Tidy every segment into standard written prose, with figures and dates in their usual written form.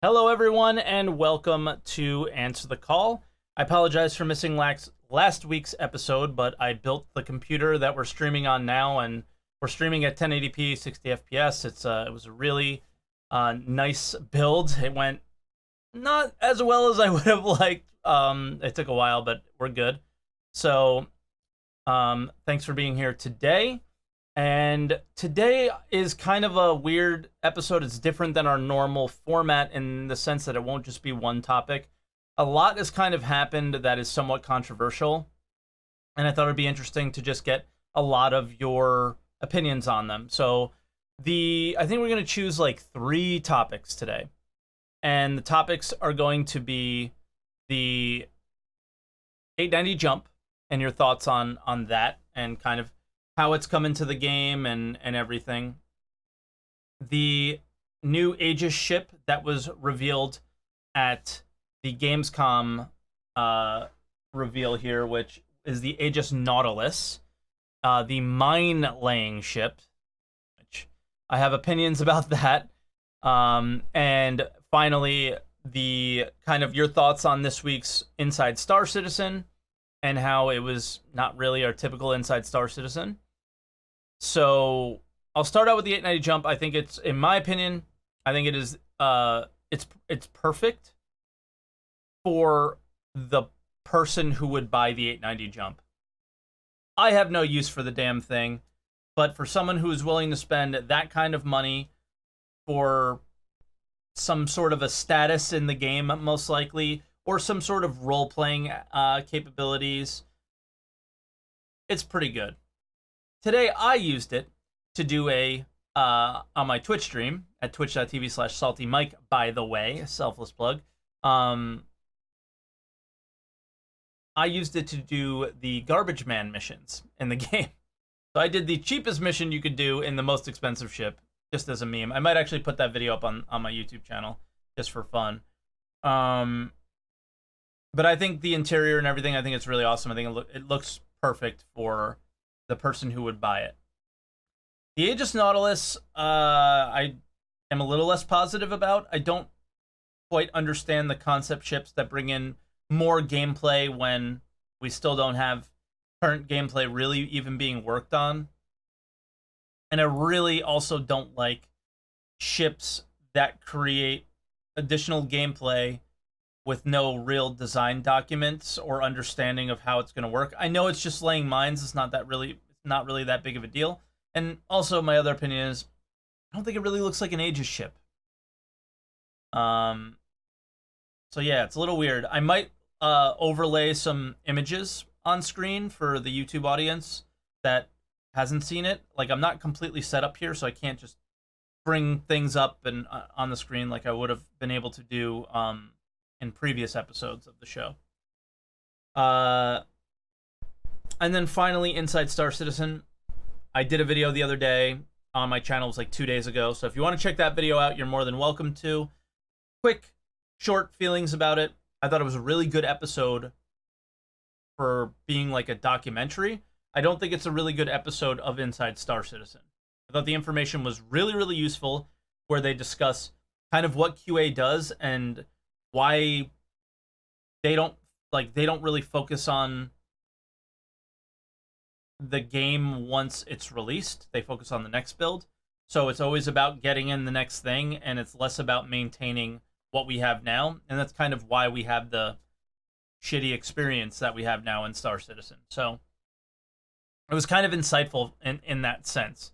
Hello, everyone, and welcome to Answer the Call. I apologize for missing last week's episode, but I built the computer that we're streaming on now, and we're streaming at 1080p, 60 FPS. It was a really nice build. It went not as well as I would have liked. It took a while, but we're good. So, thanks for being here today. And today is kind of a weird episode. It's different than our normal format in the sense that it won't just be one topic. A lot has kind of happened that is somewhat controversial, and I thought it'd be interesting to just get a lot of your opinions on them. So I think we're going to choose like 3 topics today. And the topics are going to be the 890 jump and your thoughts on that and kind of how it's come into the game and everything. The new Aegis ship that was revealed at the Gamescom reveal here, which is the Aegis Nautilus, the mine-laying ship, which I have opinions about that. And finally, the kind of your thoughts on this week's Inside Star Citizen and how it was not really our typical Inside Star Citizen. So I'll start out with the 890 jump. I think it's, in my opinion, I think it is, it's perfect for the person who would buy the 890 jump. I have no use for the damn thing, but for someone who is willing to spend that kind of money for some sort of a status in the game, most likely, or some sort of role-playing capabilities, it's pretty good. Today, I used it to do on my Twitch stream at twitch.tv/SaltEMike, by the way, a selfless plug. I used it to do the garbage man missions in the game. So I did the cheapest mission you could do in the most expensive ship, just as a meme. I might actually put that video up on my YouTube channel, just for fun. But I think the interior and everything, I think it's really awesome. I think it looks perfect for the person who would buy it. The Aegis Nautilus, I am a little less positive about. I don't quite understand the concept ships that bring in more gameplay when we still don't have current gameplay really even being worked on. And I really also don't like ships that create additional gameplay with no real design documents or understanding of how it's going to work. I know it's just laying mines. It's not really that big of a deal. And also, my other opinion is, I don't think it really looks like an Aegis ship. So yeah, it's a little weird. I might overlay some images on screen for the YouTube audience that hasn't seen it. Like, I'm not completely set up here, so I can't just bring things up and on the screen like I would have been able to do in previous episodes of the show. And then finally, Inside Star Citizen. I did a video the other day on my channel. It was like 2 days ago. So if you want to check that video out, you're more than welcome to. Quick, short feelings about it. I thought it was a really good episode for being like a documentary. I don't think it's a really good episode of Inside Star Citizen. I thought the information was really, really useful, where they discuss kind of what QA does and why they don't really focus on the game once it's released. They focus on the next build. So it's always about getting in the next thing, and it's less about maintaining what we have now. And that's kind of why we have the shitty experience that we have now in Star Citizen. So it was kind of insightful in that sense.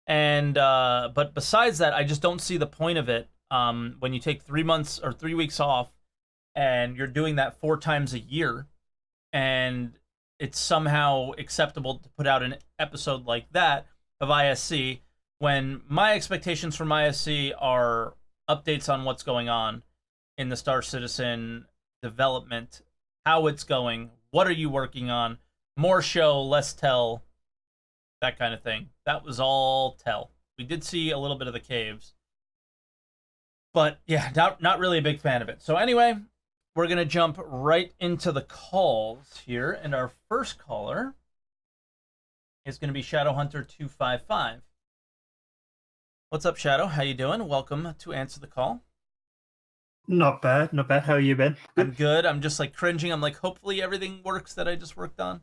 And but besides that, I just don't see the point of it. When you take 3 months or 3 weeks off and you're doing that 4 times a year, and it's somehow acceptable to put out an episode like that of ISC, when my expectations from ISC are updates on what's going on in the Star Citizen development, how it's going, what are you working on, more show, less tell, that kind of thing. That was all tell. We did see a little bit of the caves, but yeah, not really a big fan of it. So anyway, we're going to jump right into the calls here, and our first caller is going to be Shadowhunter255. What's up, Shadow? How you doing? Welcome to Answer the Call. Not bad, not bad. How are you, Ben? I'm Good. good. I'm just like cringing. I'm like, hopefully everything works that I just worked on,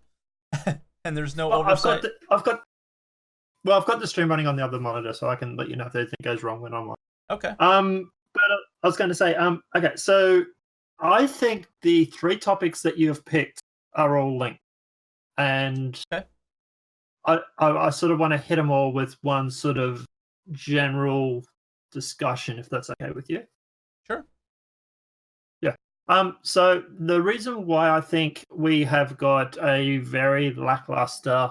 and there's no Well, oversight. I've got the stream running on the other monitor, so I can let you know if anything goes wrong when I'm on. Okay. But I was going to say, okay, so I think the three topics that you have picked are all linked, and Okay. I sort of want to hit them all with one sort of general discussion, if that's okay with you. Sure. Yeah. So the reason why I think we have got a very lackluster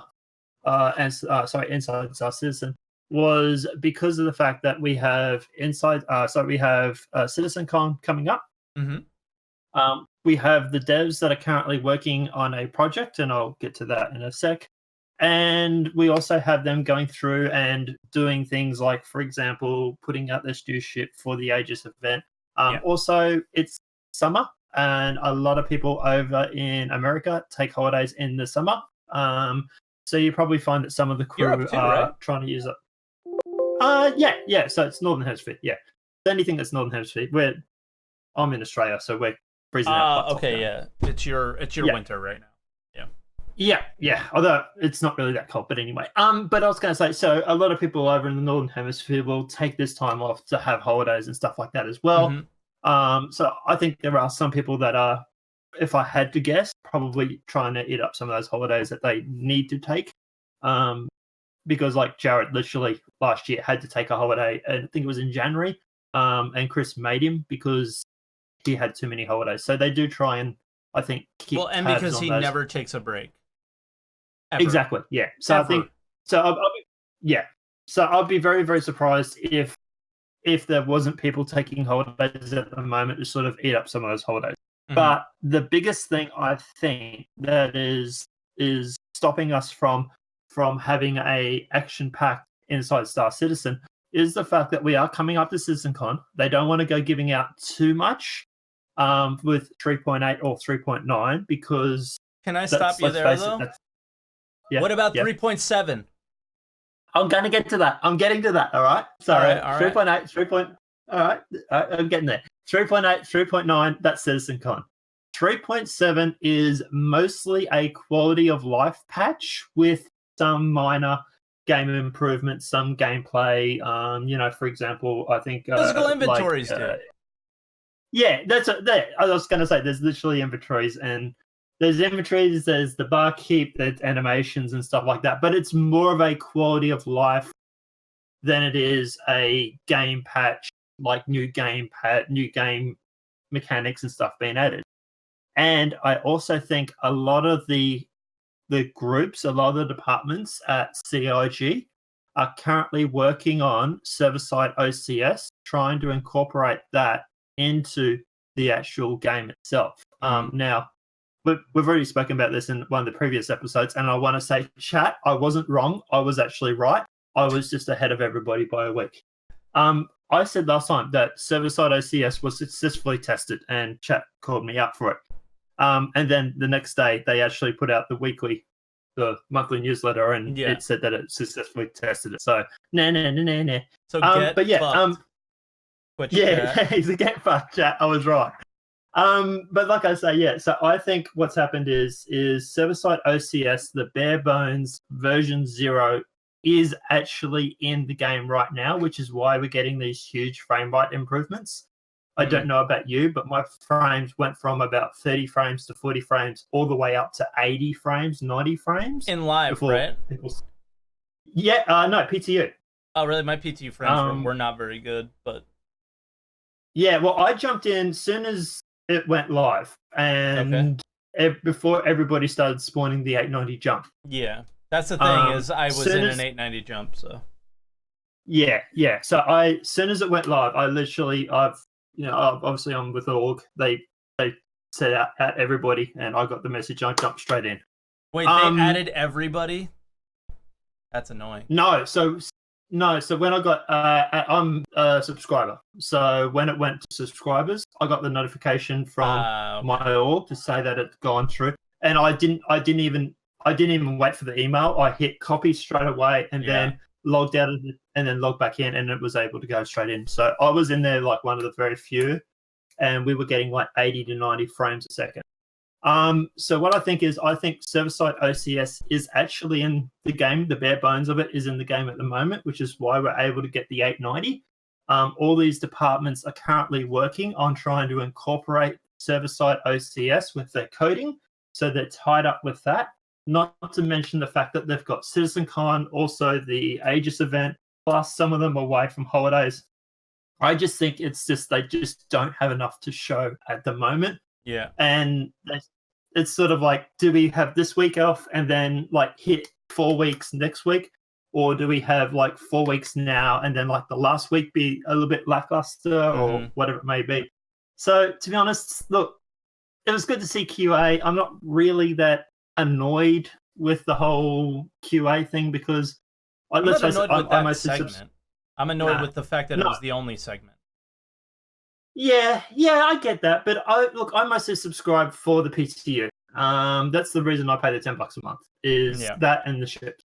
Inside Star Citizen was because of the fact that we have CitizenCon coming up. Mm-hmm. We have the devs that are currently working on a project, and I'll get to that in a sec. And we also have them going through and doing things like, for example, putting out their stewship for the Aegis event. Yeah. Also, it's summer, and a lot of people over in America take holidays in the summer. So you probably find that some of the Europe crew too, are right? trying to use it. Yeah. So it's Northern Hemisphere. Yeah, anything that's Northern Hemisphere. I'm in Australia, so we're freezing our butts off Okay, now. yeah. It's your winter right now. Yeah. Although it's not really that cold, but anyway. But I was going to say, so a lot of people over in the Northern Hemisphere will take this time off to have holidays and stuff like that as well. So I think there are some people that are, if I had to guess, probably trying to eat up some of those holidays that they need to take. Because like Jared literally last year had to take a holiday, and I think it was in January. And Chris made him because he had too many holidays. So they do try and, I think, keep Well, and tabs because on he those. never takes a break. Ever. Exactly. Yeah. So Ever. I think so. Yeah. So I'd be very, very surprised if there wasn't people taking holidays at the moment to sort of eat up some of those holidays. Mm-hmm. But the biggest thing I think that is stopping us from having a action-packed Inside Star Citizen is the fact that we are coming up to CitizenCon. They don't want to go giving out too much with 3.8 or 3.9 because Can I stop you there though? Yeah. What about yeah. 3.7? I'm going to get to that. I'm getting to that. All right. So all right. 3.8, 3. All right. I'm getting there. 3.8, 3.9, that's CitizenCon. 3.7 is mostly a quality of life patch with some minor game improvements, some gameplay. For example, I think Physical inventories, dude. Yeah, I was going to say there's literally inventories, and there's inventories, there's the barkeep, there's animations and stuff like that, but it's more of a quality of life than it is a game patch, like new game mechanics and stuff being added. And I also think a lot of the groups, a lot of the departments at CIG are currently working on server-side OCS, trying to incorporate that into the actual game itself. Now, we've already spoken about this in one of the previous episodes, and I want to say, chat, I wasn't wrong. I was actually right. I was just ahead of everybody by a week. I said last time that server-side OCS was successfully tested, and chat called me out for it. And then the next day, they actually put out the monthly newsletter, and it said that it successfully tested it. So, nah. So get fucked. He's a get fucked, chat. I was right. But like I say, yeah. So I think what's happened is server-side OCS, the bare bones version 0, is actually in the game right now, which is why we're getting these huge frame rate improvements. I don't know about you, but my frames went from about 30 frames to 40 frames all the way up to 80 frames, 90 frames. In live, right? Yeah, no, PTU. Oh, really? My PTU frames were not very good, but... Yeah, well, I jumped in as soon as it went live, and before everybody started spawning the 890 jump. Yeah, that's the thing, is I was in an 890 jump, so... Yeah. So as soon as it went live, obviously I'm with org. They set out at everybody, and I got the message. I jumped straight in. Wait, they added everybody? That's annoying. No. So when I got, I'm a subscriber. So when it went to subscribers, I got the notification from my org to say that it's gone through, and I didn't even wait for the email. I hit copy straight away, and then logged out of it, and then logged back in, and it was able to go straight in. So I was in there like one of the very few and we were getting like 80 to 90 frames a second. So what I think server-side OCS is actually in the game. The bare bones of it is in the game at the moment, which is why we're able to get the 890. All these departments are currently working on trying to incorporate server-side OCS with their coding, so they're tied up with that. Not to mention the fact that they've got CtznCon, also the Aegis event, plus some of them away from holidays. I just think it's just they just don't have enough to show at the moment. Yeah. And it's sort of like, do we have this week off and then like hit 4 weeks next week? Or do we have like 4 weeks now and then like the last week be a little bit lackluster or whatever it may be? So to be honest, look, it was good to see QA. I'm not really that annoyed with the whole QA thing because I'm not annoyed with that segment. I'm annoyed with the fact that it was the only segment. Yeah, I get that, but I mostly subscribe for the PTU. That's the reason I pay the $10 a month is that and the ship.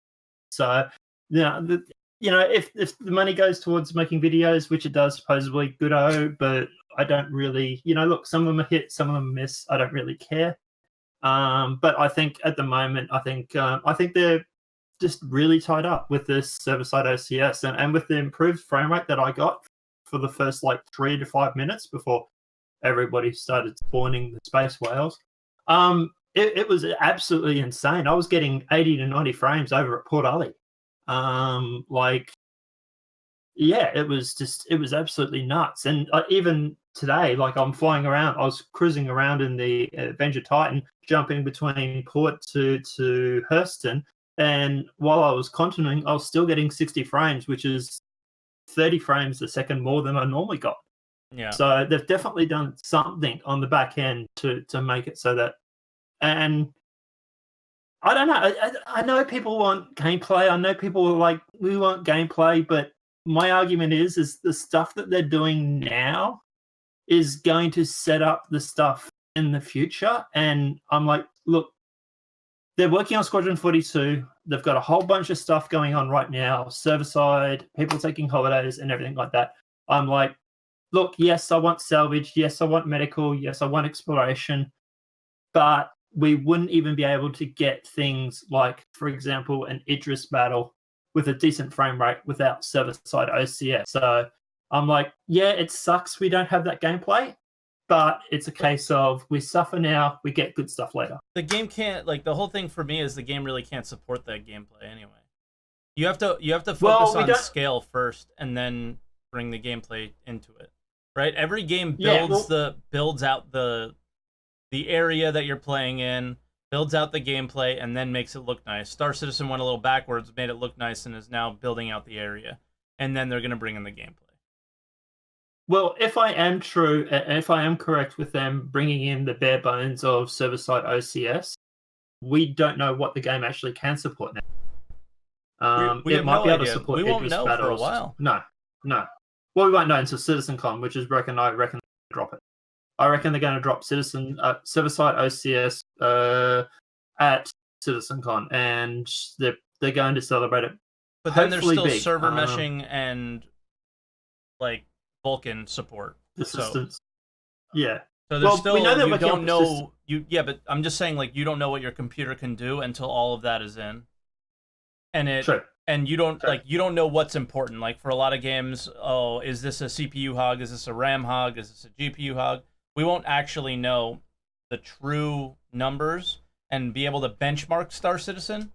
So, if the money goes towards making videos, which it does supposedly, good-o, but I don't really, look, some of them are hit, some of them miss. I don't really care. But I think at the moment, I think they're just really tied up with this server-side OCS and with the improved frame rate that I got for the first like 3 to 5 minutes before everybody started spawning the space whales. It was absolutely insane. I was getting 80 to 90 frames over at Port Ali. It was absolutely nuts. And even today, like I'm flying around, I was cruising around in the Avenger Titan, jumping between Port to Hurston. And while I was continuing, I was still getting 60 frames, which is 30 frames a second more than I normally got. Yeah. So they've definitely done something on the back end to make it so that, and I don't know. I know people want gameplay. I know people are like, we want gameplay, but my argument is the stuff that they're doing now is going to set up the stuff in the future. And I'm like, look, they're working on Squadron 42. They've got a whole bunch of stuff going on right now, server side, people taking holidays and everything like that. I'm like, look, yes, I want salvage. Yes, I want medical. Yes, I want exploration. But we wouldn't even be able to get things like, for example, an Idris battle with a decent frame rate without server-side OCS. So I'm like, yeah, it sucks we don't have that gameplay. But it's a case of we suffer now, we get good stuff later. The game can't, like, the whole thing for me is the game really can't support that gameplay anyway. You have to focus on scale first and then bring the gameplay into it. Right? Every game builds out the area that you're playing in, builds out the gameplay, and then makes it look nice. Star Citizen went a little backwards, made it look nice, and is now building out the area. And then they're going to bring in the gameplay. Well, if I am true, if I am correct with them bringing in the bare bones of server-side OCS, we don't know what the game actually can support now. We it might no be able idea. to support we won't Idris know battles. for a while. No. Well, we won't know until CtznCon, which is I reckon they drop it. I reckon they're going to drop server-side OCS at CtznCon, and they're going to celebrate it. But then there's still server meshing and like Vulkan support. Assistance. Yeah. So there's still, we know that you don't know but I'm just saying, like, you don't know what your computer can do until all of that is in. And and you don't you don't know what's important. Like for a lot of games, is this a CPU hog? Is this a RAM hog? Is this a GPU hog? We won't actually know the true numbers and be able to benchmark Star Citizen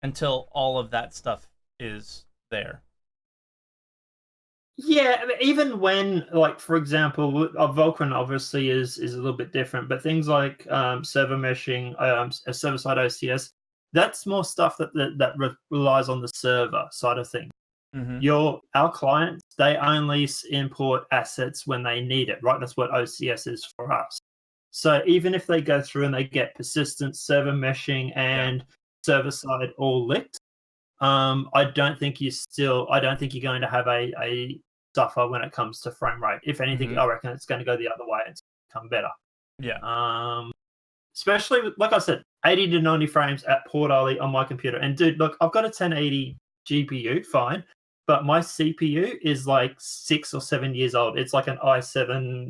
until all of that stuff is there. Yeah, even when, like, for example, Vulkan obviously is a little bit different, but things like server meshing, server-side OCS, that's more stuff that relies on the server side of things. Mm-hmm. Our clients, they only import assets when they need it, right? That's what OCS is for us. So even if they go through and they get persistent server meshing and server-side all licked, I don't think you're going to have a suffer when it comes to frame rate. If anything, I reckon it's going to go the other way and become better. Yeah. Especially, like I said, 80 to 90 frames at Port Ali on my computer. And dude, look, I've got a 1080 GPU, fine, but my CPU is like 6 or 7 years old. It's like an i7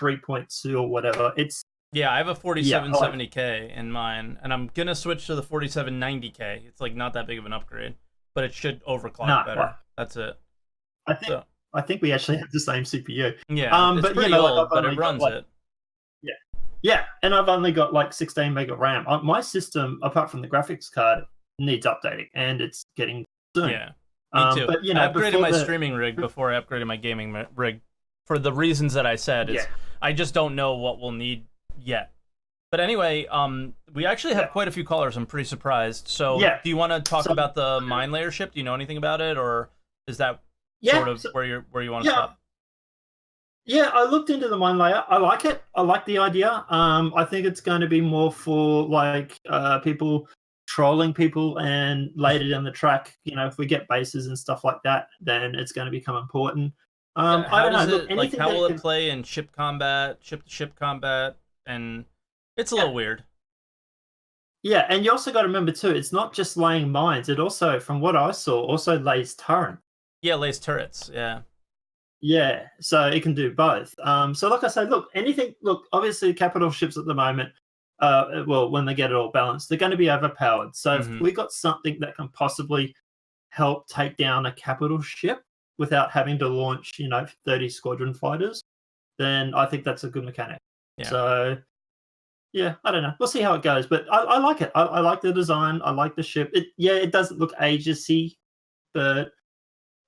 3.2 or whatever. It's Yeah, I have a 4770K in mine, and I'm gonna switch to the 4790K. It's like not that big of an upgrade, but it should overclock better. That's it. I think So, I think we actually have the same CPU. yeah, it's But pretty old, but it runs it. Yeah, and I've only got like 16 mega RAM. My system, apart from the graphics card, needs updating, and it's getting soon. Yeah, me too. But I upgraded my streaming rig before I upgraded my gaming rig for the reasons that I said. I just don't know what we'll need yet. But anyway, we actually have quite a few callers. I'm pretty surprised. So, do you want to talk about the mine layer ship? Do you know anything about it, or is that sort of where you want to stop? Yeah, I looked into the mine layer. I like it. I like the idea. I think it's going to be more for like people trolling people and later down the track. If we get bases and stuff like that, then it's going to become important. I don't know. Look, like how will it play in ship to ship combat, and it's a little weird. Yeah, and you also got to remember too, it's not just laying mines. It also, from what I saw, also lays turrets. Yeah, lays turrets. Yeah. Yeah, so it can do both. So like I say, look, obviously capital ships at the moment, well, when they get it all balanced, they're going to be overpowered. So if we got something that can possibly help take down a capital ship without having to launch, 30 squadron fighters, then I think that's a good mechanic. Yeah. So, yeah, I don't know. We'll see how it goes. But I like it. I like the design. I like the ship. It doesn't look agency, but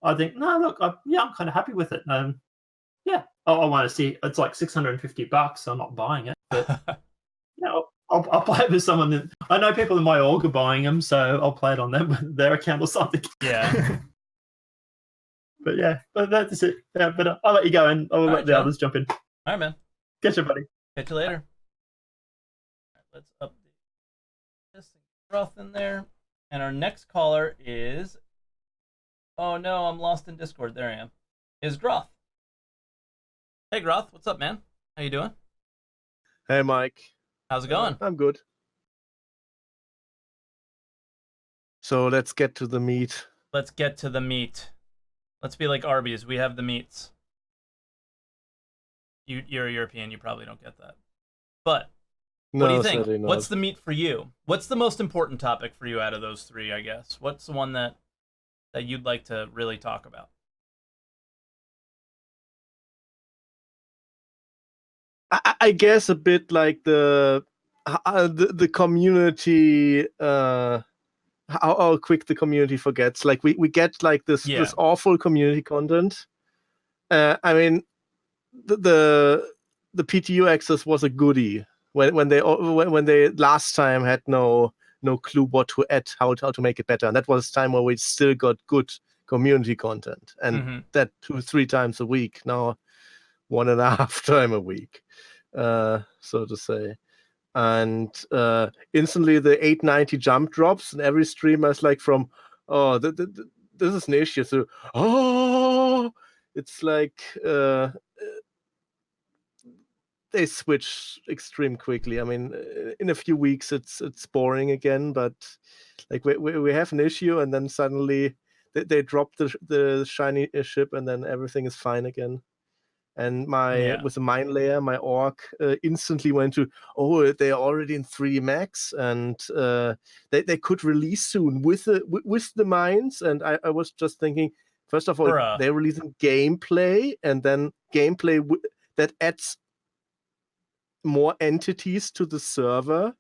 I think, no, look, I'm kind of happy with it. Yeah, I want to see. It's like $650, so I'm not buying it. But I'll play it with someone that I know. People in my org are buying them, so I'll play it on them, their account or something. Yeah. but that's it. Yeah, but I'll let you go, and I'll let the others jump in. All right, man. Catch you, buddy. Catch you later. All right, let's update this and get Roth in there. And our next caller is. Oh no, I'm lost in Discord. There I am. Is Groth. Hey Groth, what's up, man? How you doing? Hey Mike. How's it going? I'm good. So let's get to the meat. Let's get to the meat. Let's be like Arby's. We have the meats. You're a European. You probably don't get that. But what do you think? What's the meat for you? What's the most important topic for you out of those three, I guess? What's the one that you'd like to really talk about? I guess a bit like the community, how quick the community forgets. Like we get like this awful community content. I mean, the PTU access was a goodie when they last time had no clue what to add, how to make it better. And that was a time where we still got good community content. And that 2-3 times a week. Now 1.5 times a week, so to say. And instantly the 890 jump drops, and every streamer is like from, this is an issue. So, it's like they switch extreme quickly. I mean, in a few weeks it's boring again, but like we have an issue, and then suddenly they drop the shiny ship, and then everything is fine again. And with the mine layer, my org instantly went to, they're already in 3D Max, and they could release soon with the mines. And I was just thinking, first of all, they're releasing gameplay, and then gameplay that adds more entities to the server.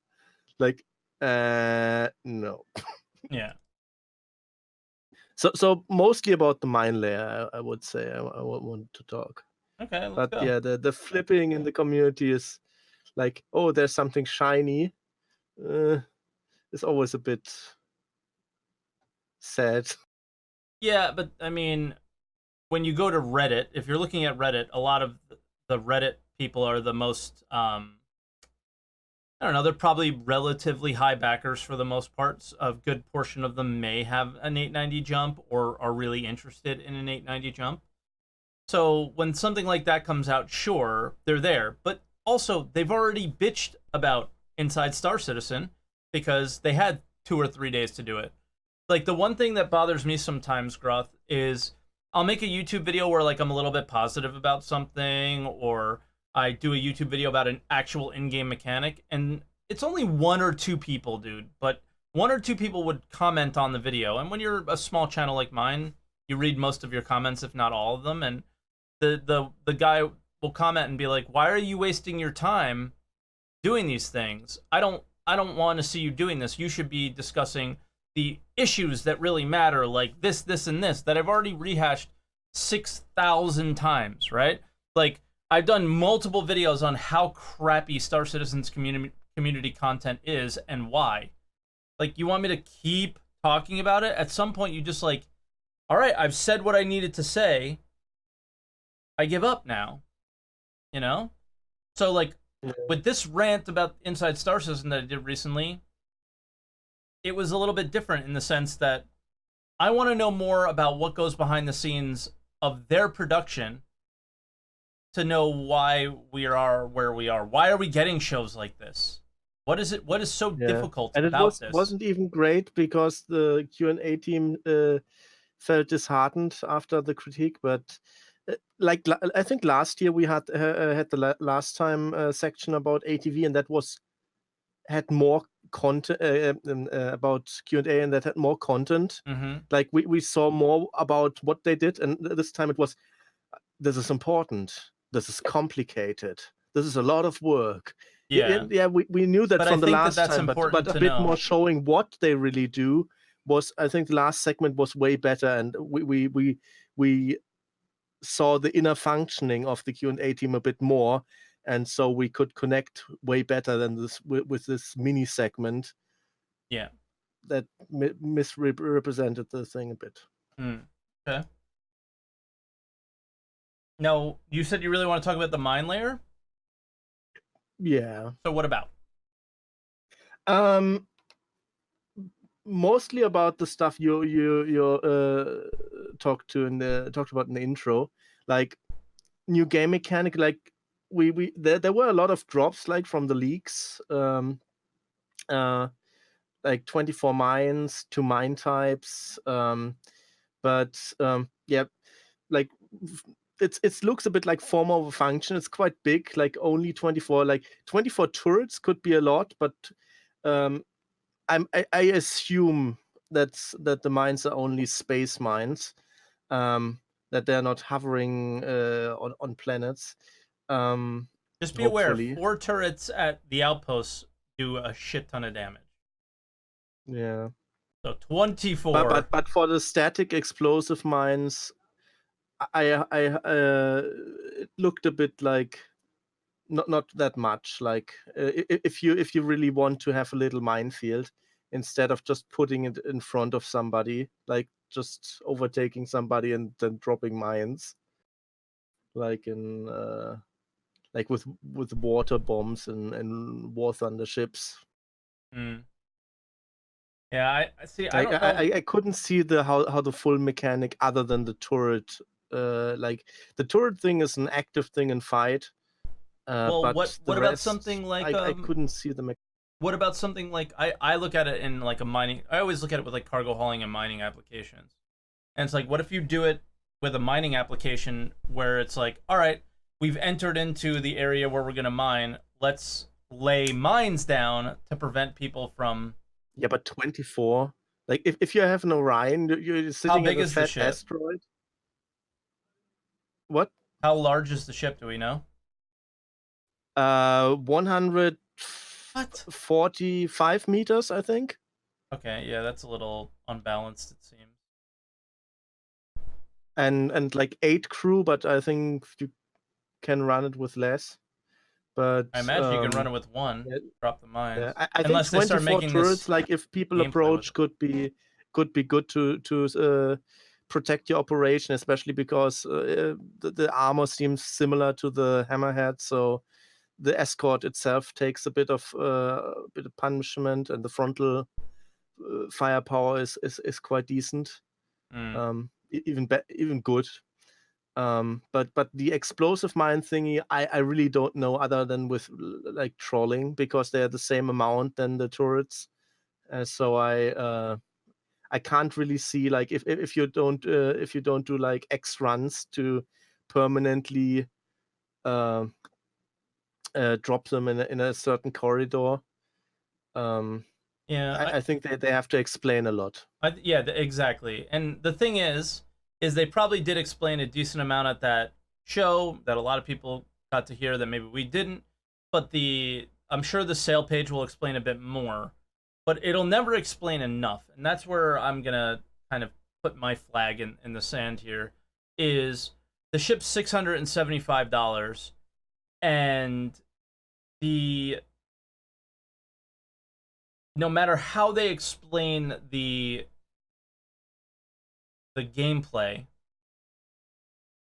Like, no. Yeah. So mostly about the mine layer, I would say I want to talk. Okay, let's go. Yeah, the flipping in the community is like, there's something shiny. It's always a bit sad. Yeah, but I mean, when you go to Reddit, if you're looking at Reddit, a lot of the Reddit people are the most, I don't know, they're probably relatively high backers for the most part. A good portion of them may have an 890 jump or are really interested in an 890 jump. So when something like that comes out, sure, they're there. But also, they've already bitched about Inside Star Citizen because they had 2 or 3 days to do it. Like, the one thing that bothers me sometimes, Groth, is I'll make a YouTube video where, like, I'm a little bit positive about something, or I do a YouTube video about an actual in-game mechanic, and it's only 1 or 2 people, dude, but 1 or 2 people would comment on the video. And when you're a small channel like mine, you read most of your comments, if not all of them, and the guy will comment and be like, "Why are you wasting your time doing these things? I don't want to see you doing this. You should be discussing the issues that really matter, like this, and this, that I've already rehashed 6,000 times, right? Like, I've done multiple videos on how crappy Star Citizen's community content is and why. Like, you want me to keep talking about it? At some point, you just like, all right, I've said what I needed to say. I give up now, you know? So, like, with this rant about Inside Star Citizen that I did recently, it was a little bit different in the sense that I want to know more about what goes behind the scenes of their production to know why we are where we are. Why are we getting shows like this? What is it? What is so difficult about this? And it wasn't even great because the Q&A team felt disheartened after the critique. But like I think last year we had the last time section about ATV, and that had more content about Q&A, and that had more content. Like we saw more about what they did, and this time it was, this is important, this is complicated, this is a lot of work. Yeah, we knew that from the last time, but a bit more showing what they really do was, I think the last segment was way better, and we saw the inner functioning of the Q&A team a bit more, and so we could connect way better than this with this mini segment. Yeah, that misrepresented the thing a bit. Okay. Now, you said you really want to talk about the mine layer? Yeah. So what about? Mostly about the stuff you talked about in the intro, like new game mechanic. Like there were a lot of drops, like from the leaks, like 24 mines, 2 mine types, but yeah, like it looks a bit like form over function. It's quite big, like only 24, like 24 turrets could be a lot, but I assume that the mines are only space mines, that they're not hovering on planets. Just be aware, 4 turrets at the outposts do a shit ton of damage. Yeah. So 24. But for the static explosive mines, it looked a bit like not that much. Like if you really want to have a little minefield, instead of just putting it in front of somebody, like just overtaking somebody and then dropping mines, like in like with water bombs and war thunder ships. Yeah, I see. I couldn't see how the full mechanic, other than the turret. Like the turret thing is an active thing in fight. Well, but what about something like I couldn't see the mechanic. What about something like I look at it in like a mining. I always look at it with like cargo hauling and mining applications, and it's like, what if you do it with a mining application where it's like, all right, we've entered into the area where we're gonna mine. Let's lay mines down to prevent people from. Yeah, but 24. Like if you have an Orion, you're sitting at a fat asteroid. What? How large is the ship? Do we know? 145 meters, I think. Okay, yeah, that's a little unbalanced, it seems. And like 8 crew, but I think you can run it with less. But I imagine you can run it with 1. Yeah, drop the mines. Yeah, I think 24 turrets, like if people approach, could be good to protect your operation, especially because the armor seems similar to the Hammerhead, so the escort itself takes a bit of punishment, and the frontal firepower is quite decent, even good. But the explosive mine thingy, I really don't know, other than with like trolling, because they're the same amount than the turrets. So I can't really see, like if you don't do like X runs to permanently drop them in a certain corridor. I think they have to explain a lot. Exactly. And the thing is they probably did explain a decent amount at that show that a lot of people got to hear that maybe we didn't. But I'm sure the sale page will explain a bit more, but it'll never explain enough. And that's where I'm gonna kind of put my flag in the sand here. Is the ship's $675, and no matter how they explain the gameplay,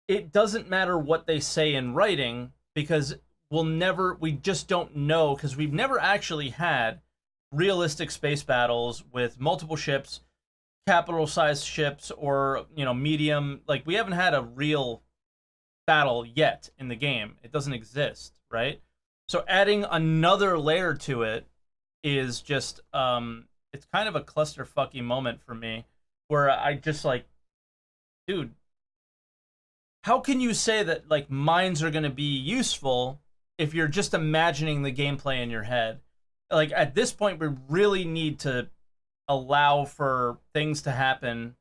it doesn't matter what they say in writing, because we just don't know, because we've never actually had realistic space battles with multiple ships, capital sized ships, or medium. Like, we haven't had a real battle yet in the game. It doesn't exist, right? So adding another layer to it is just it's kind of a clusterfucky moment for me, where I just like, dude, how can you say that like mines are going to be useful if you're just imagining the gameplay in your head? Like, at this point, we really need to allow for things to happen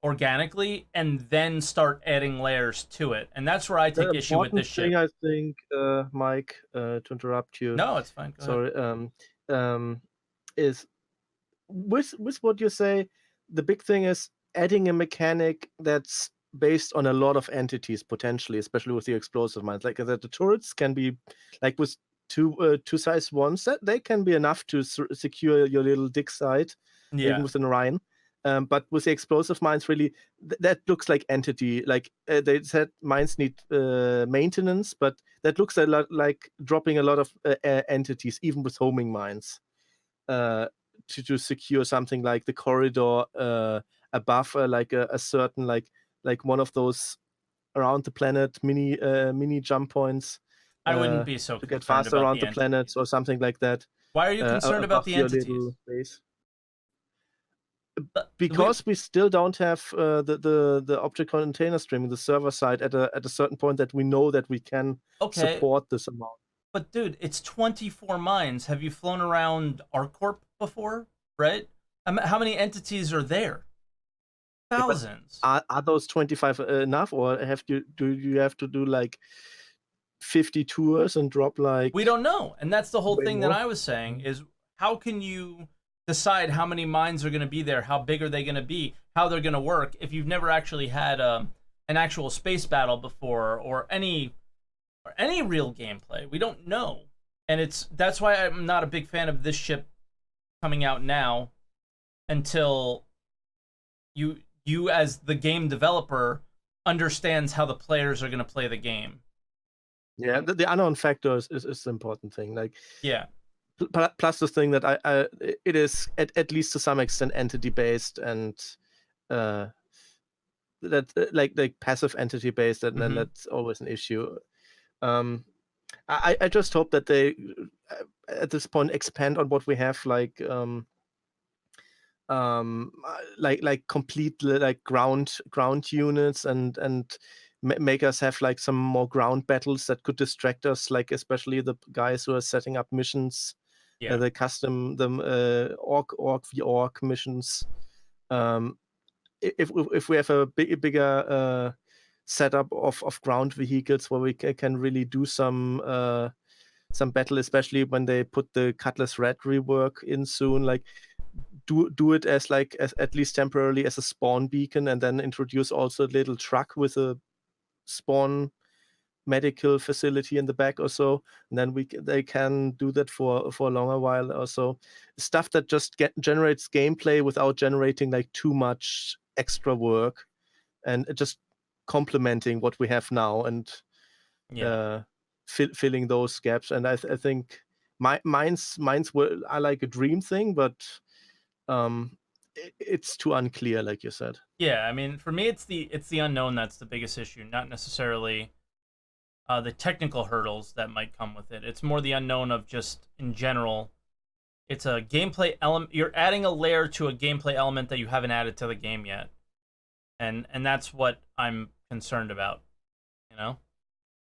organically, and then start adding layers to it. And that's where I take issue with this shit. I think, Mike, to interrupt you. No, it's fine. Go ahead. Is with what you say, the big thing is adding a mechanic that's based on a lot of entities, potentially, especially with the explosive mines. Like that, the turrets can be like with two size ones, that they can be enough to secure your little dig site, even within Rhine. But with the explosive mines, really, that looks like entity. Like they said, mines need maintenance, but that looks a lot like dropping a lot of entities, even with homing mines, to secure something like the corridor above, like a certain like one of those around the planet mini jump points. I wouldn't be so to get faster around the planets or something like that. Why are you concerned about the entities? Because we still don't have the object container streaming, the server side at a certain point that we know that we can support this amount. But dude, it's 24 mines. Have you flown around ArcCorp before? Right? How many entities are there? Thousands. Yeah, are those 25 enough, or do you have to do like 50 tours and drop like? We don't know, and that's the whole thing that I was saying, is how can you decide how many mines are going to be there, how big are they going to be, how they're going to work, if you've never actually had an actual space battle before, or any real gameplay? We don't know, and that's why I'm not a big fan of this ship coming out now, until you as the game developer understands how the players are going to play the game. Yeah, the unknown factor is the important thing. Like, yeah. Plus the thing that it is at least to some extent entity based, and that like passive entity based, and then that's always an issue. I just hope that they at this point expand on what we have, like complete like ground units, and make us have like some more ground battles that could distract us, like especially the guys who are setting up missions. The custom orc v orc missions. If we have a bigger setup of ground vehicles where we can really do some battle, especially when they put the Cutlass Red rework in soon, like do it as at least temporarily as a spawn beacon, and then introduce also a little truck with a spawn medical facility in the back or so, and then they can do that for a longer while or so. Stuff that just generates gameplay without generating like too much extra work, and just complementing what we have now, and filling those gaps. And I think mines are like a dream thing, but it's too unclear, like you said. Yeah, I mean, for me, it's the unknown that's the biggest issue, not necessarily the technical hurdles that might come with it. It's more the unknown of just, in general, it's a gameplay element. You're adding a layer to a gameplay element that you haven't added to the game yet. And that's what I'm concerned about,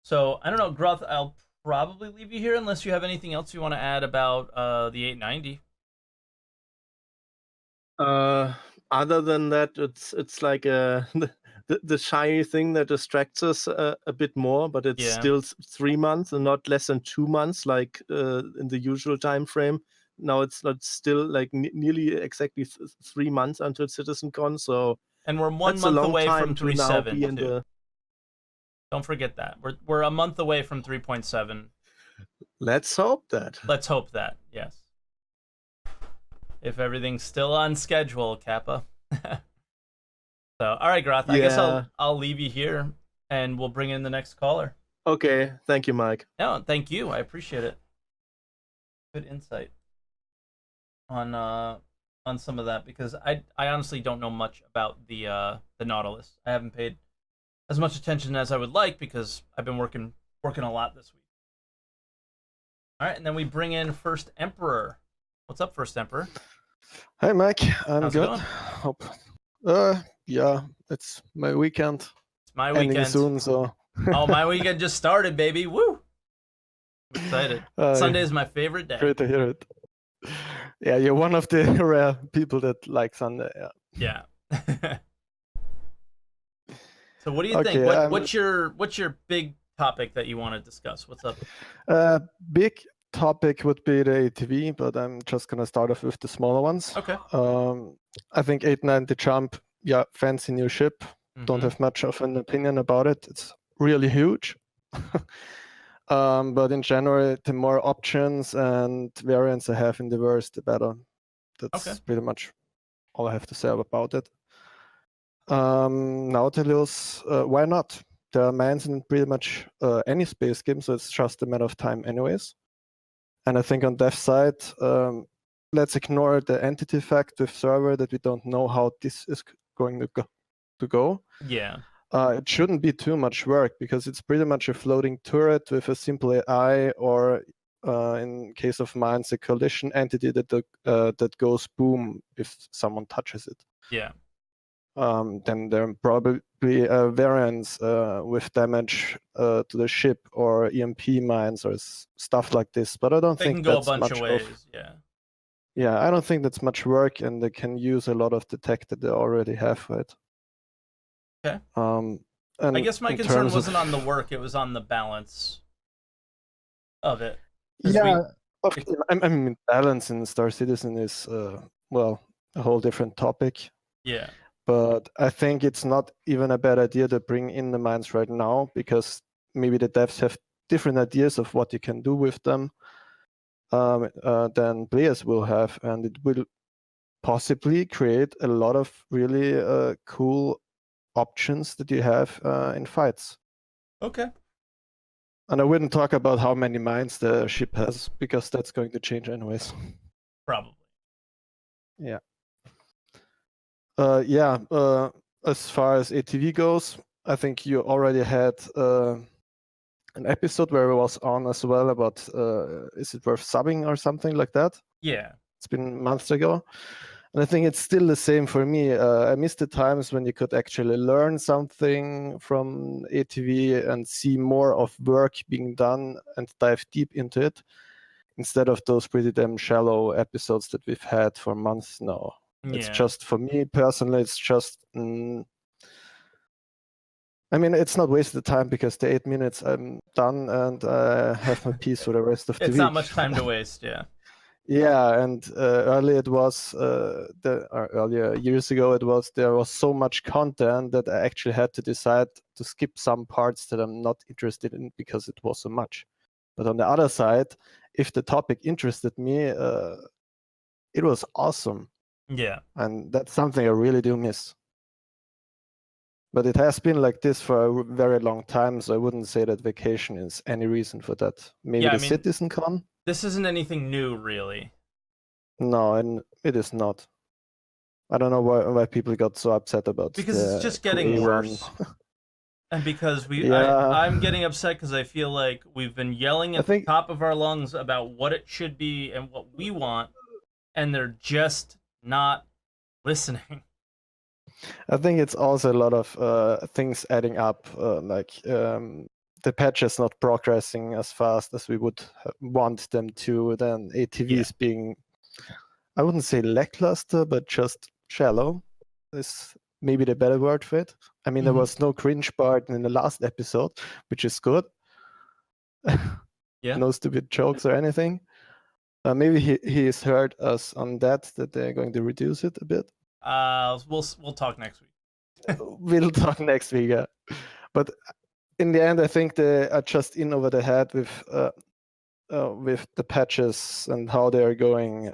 So, I don't know, Gruth, I'll probably leave you here unless you have anything else you want to add about the 890. Other than that, it's like the shiny thing that distracts us a bit more, but it's still 3 months and not less than 2 months, like in the usual time frame. Now it's not still like nearly exactly 3 months until CtznCon, so and we're 1 month away from 3.7 too. The... Don't forget that we're a month away from 3.7. Let's hope that. Let's hope that. Yes. If everything's still on schedule, Kappa. So, all right, Groth. I guess I'll leave you here, and we'll bring in the next caller. Okay. Thank you, Mike. No, thank you. I appreciate it. Good insight on some of that, because I honestly don't know much about the Nautilus. I haven't paid as much attention as I would like because I've been working a lot this week. All right, and then we bring in First Emperor. What's up, First Emperor? Hi, Mike. I'm How's it good. going? Hope. Yeah, it's my weekend. It's my Ending weekend soon, so. Oh, my weekend just started, baby. Woo! I'm excited. Sunday is my favorite day. Great to hear it. Yeah, you're one of the rare people that like Sunday. Yeah. So what do you think? What's your big topic that you want to discuss? What's up? Big topic would be the ATV, but I'm just gonna start off with the smaller ones. Okay. I think 890 Jump, fancy new ship. Don't have much of an opinion about it. It's really huge. But in general, the more options and variants I have in the verse, the better. That's pretty much all I have to say about it. Nautilus, why not? There are mines in pretty much any space game, so it's just a matter of time anyways. And I think on dev side, let's ignore the entity fact with server that we don't know how this is going to go. Yeah. It shouldn't be too much work because it's pretty much a floating turret with a simple AI, or in case of mines, a collision entity that goes boom if someone touches it. Yeah. Then there are probably variants with damage to the ship or EMP mines or stuff like this, but I don't think that's much of ways. Yeah, I don't think that's much work, and they can use a lot of the tech that they already have, right? Okay. And I guess my concern wasn't on the work; it was on the balance of it. Yeah, I mean, balance in Star Citizen is a whole different topic. Yeah. But I think it's not even a bad idea to bring in the mines right now, because maybe the devs have different ideas of what you can do with them than players will have, and it will possibly create a lot of really cool options that you have in fights. Okay. And I wouldn't talk about how many mines the ship has, because that's going to change anyways. Probably. Yeah. As far as ATV goes, I think you already had an episode where I was on as well about is it worth subbing or something like that? Yeah. It's been months ago. And I think it's still the same for me. I miss the times when you could actually learn something from ATV and see more of work being done and dive deep into it, instead of those pretty damn shallow episodes that we've had for months now. It's just, for me personally, it's just, I mean, it's not wasted time because the 8 minutes I'm done and I have my peace for the rest of the week. It's not much time to waste, yeah. Yeah, and earlier it was, earlier years ago, there was so much content that I actually had to decide to skip some parts that I'm not interested in because it was so much. But on the other side, if the topic interested me, it was awesome. Yeah. And that's something I really do miss. But it has been like this for a very long time, so I wouldn't say that vacation is any reason for that. Maybe the CtznCon? This isn't anything new, really. No, and it is not. I don't know why people got so upset about it. Because it's just getting worse. And because I'm getting upset because I feel like we've been yelling at the top of our lungs about what it should be and what we want, and they're just not listening. I think it's also a lot of things adding up, like the the patch is not progressing as fast as we would want them to, then ATVs being, I wouldn't say lackluster, but just shallow is maybe the better word for it. I mean, there was no cringe part in the last episode, which is good. No stupid jokes or anything. Maybe he has heard us on that they're going to reduce it a bit. We'll talk next week. We'll talk next week, yeah. But in the end, I think they are just in over the head with the patches and how they are going.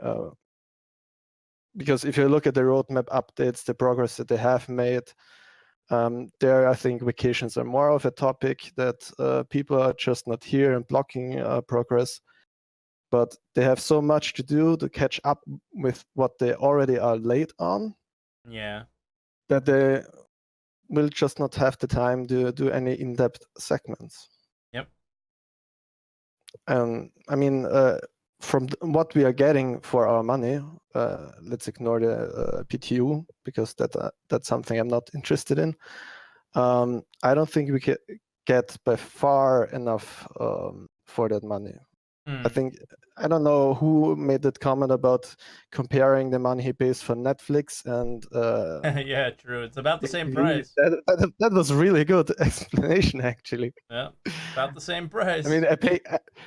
Because if you look at the roadmap updates, the progress that they have made, there I think vacations are more of a topic that people are just not here and blocking progress. But they have so much to do to catch up with what they already are late on. Yeah. That they will just not have the time to do any in-depth segments. Yep. I mean, from what we are getting for our money, let's ignore the PTU because that's something I'm not interested in. I don't think we can get by far enough for that money. I think, I don't know who made that comment about comparing the money he pays for Netflix and yeah, true. It's about the same price. That was really good explanation, actually. Yeah, about the same price. I mean, I pay,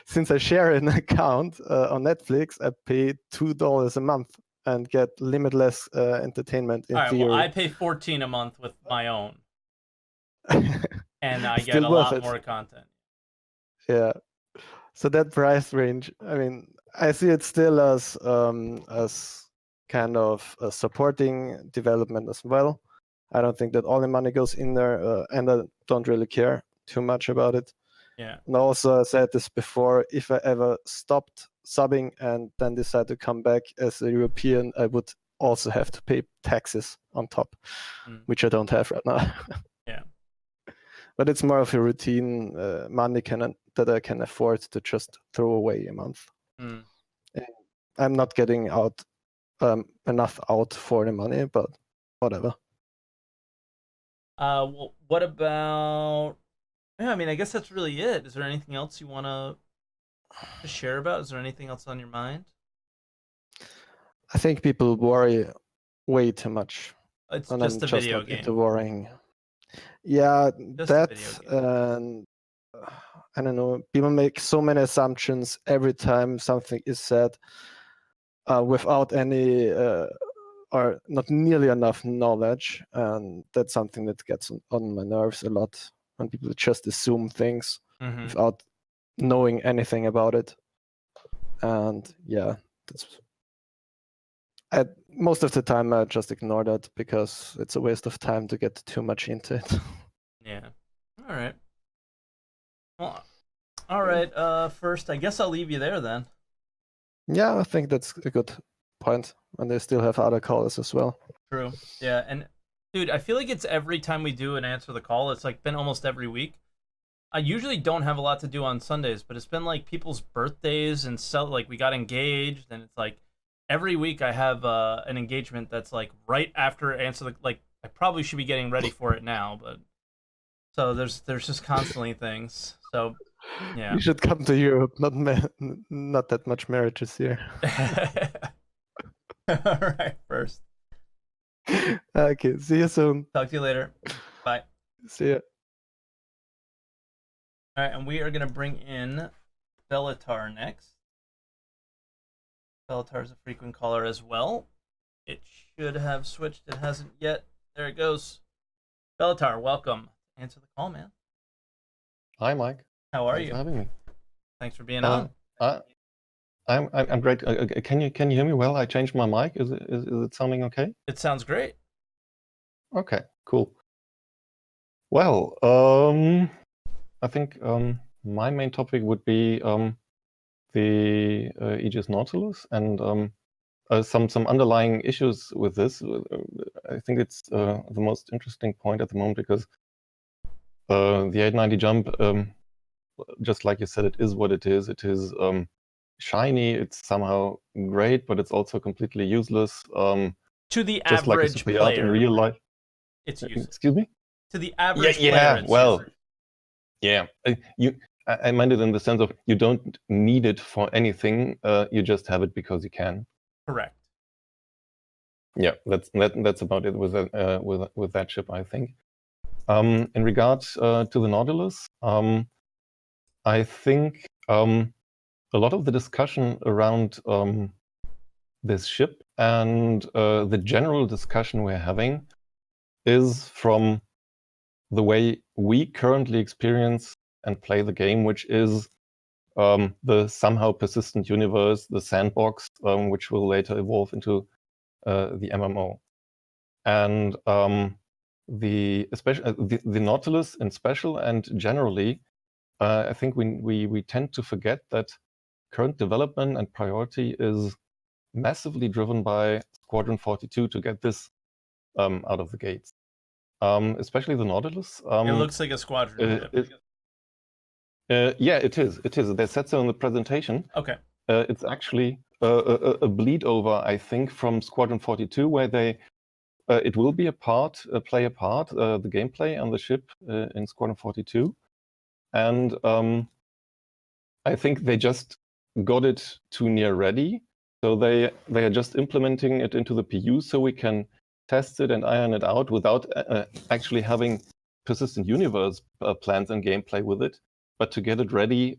since I share an account on Netflix, I pay $2 a month and get limitless entertainment in theory. Well, I pay $14 a month with my own, and I get Still a worth lot it. more content. Yeah. So that price range, I mean, I see it still as kind of a supporting development as well. I don't think that all the money goes in there, and I don't really care too much about it. Yeah. And also, I said this before, if I ever stopped subbing and then decide to come back as a European, I would also have to pay taxes on top, which I don't have right now. Yeah. But it's more of a routine money that I can afford to just throw away a month. I'm not getting out enough out for the money, but whatever. Well, what about? Yeah, I mean, I guess that's really it. Is there anything else you want to share about? Is there anything else on your mind? I think people worry way too much. It's and just I'm a just video not game. into worrying. Yeah, Just a video game. and I don't know. People make so many assumptions every time something is said without any or not nearly enough knowledge, and that's something that gets on my nerves a lot when people just assume things without knowing anything about it. And yeah, most of the time I just ignore that because it's a waste of time to get too much into it. Yeah. All right. Well, all right. First, I guess I'll leave you there then. Yeah, I think that's a good point. And they still have other callers as well. True. Yeah, and dude, I feel like it's every time we do an answer the call, it's like been almost every week. I usually don't have a lot to do on Sundays, but it's been like people's birthdays and so like we got engaged, and it's like every week I have an engagement that's like right after answer the like I probably should be getting ready for it now, but so there's just constantly things. So yeah, you should come to Europe. Not that much marriages here. All right, first. Okay, see you soon. Talk to you later. Bye. See ya. All right, and we are going to bring in Bellatar next. Bellatar is a frequent caller as well. It should have switched. It hasn't yet. There it goes. Bellatar, welcome. Answer the call, man. Hi, Mike. How are Thanks you? for having me. Thanks for being on. I'm great. Can you hear me well? I changed my mic. Is it sounding okay? It sounds great. Okay, cool. Well, I think my main topic would be the Aegis Nautilus and some underlying issues with this. I think it's the most interesting point at the moment because the 890 jump, just like you said, it is what it is. It is shiny. It's somehow great, but it's also completely useless. To the just like a average super yacht in player, real life. it's useless. Excuse me? To the average Yeah, player, it's well, useless. Yeah, I meant it in the sense of you don't need it for anything. You just have it because you can. Correct. Yeah, that's about it with that ship, I think. In regards to the Nautilus, I think a lot of the discussion around this ship and the general discussion we're having is from the way we currently experience and play the game, which is the somehow persistent universe, the sandbox, which will later evolve into the MMO. And the Nautilus in special and generally, I think we tend to forget that current development and priority is massively driven by Squadron 42 to get this out of the gates. Especially the Nautilus. It looks like a squadron ship. Yeah, it is. It is. They said so in the presentation. Okay. It's actually a bleed over, I think, from Squadron 42, where they it will be play a part, the gameplay on the ship in Squadron 42, and I think they just got it too near ready, so they are just implementing it into the PU so we can test it and iron it out without actually having persistent universe plans and gameplay with it, but to get it ready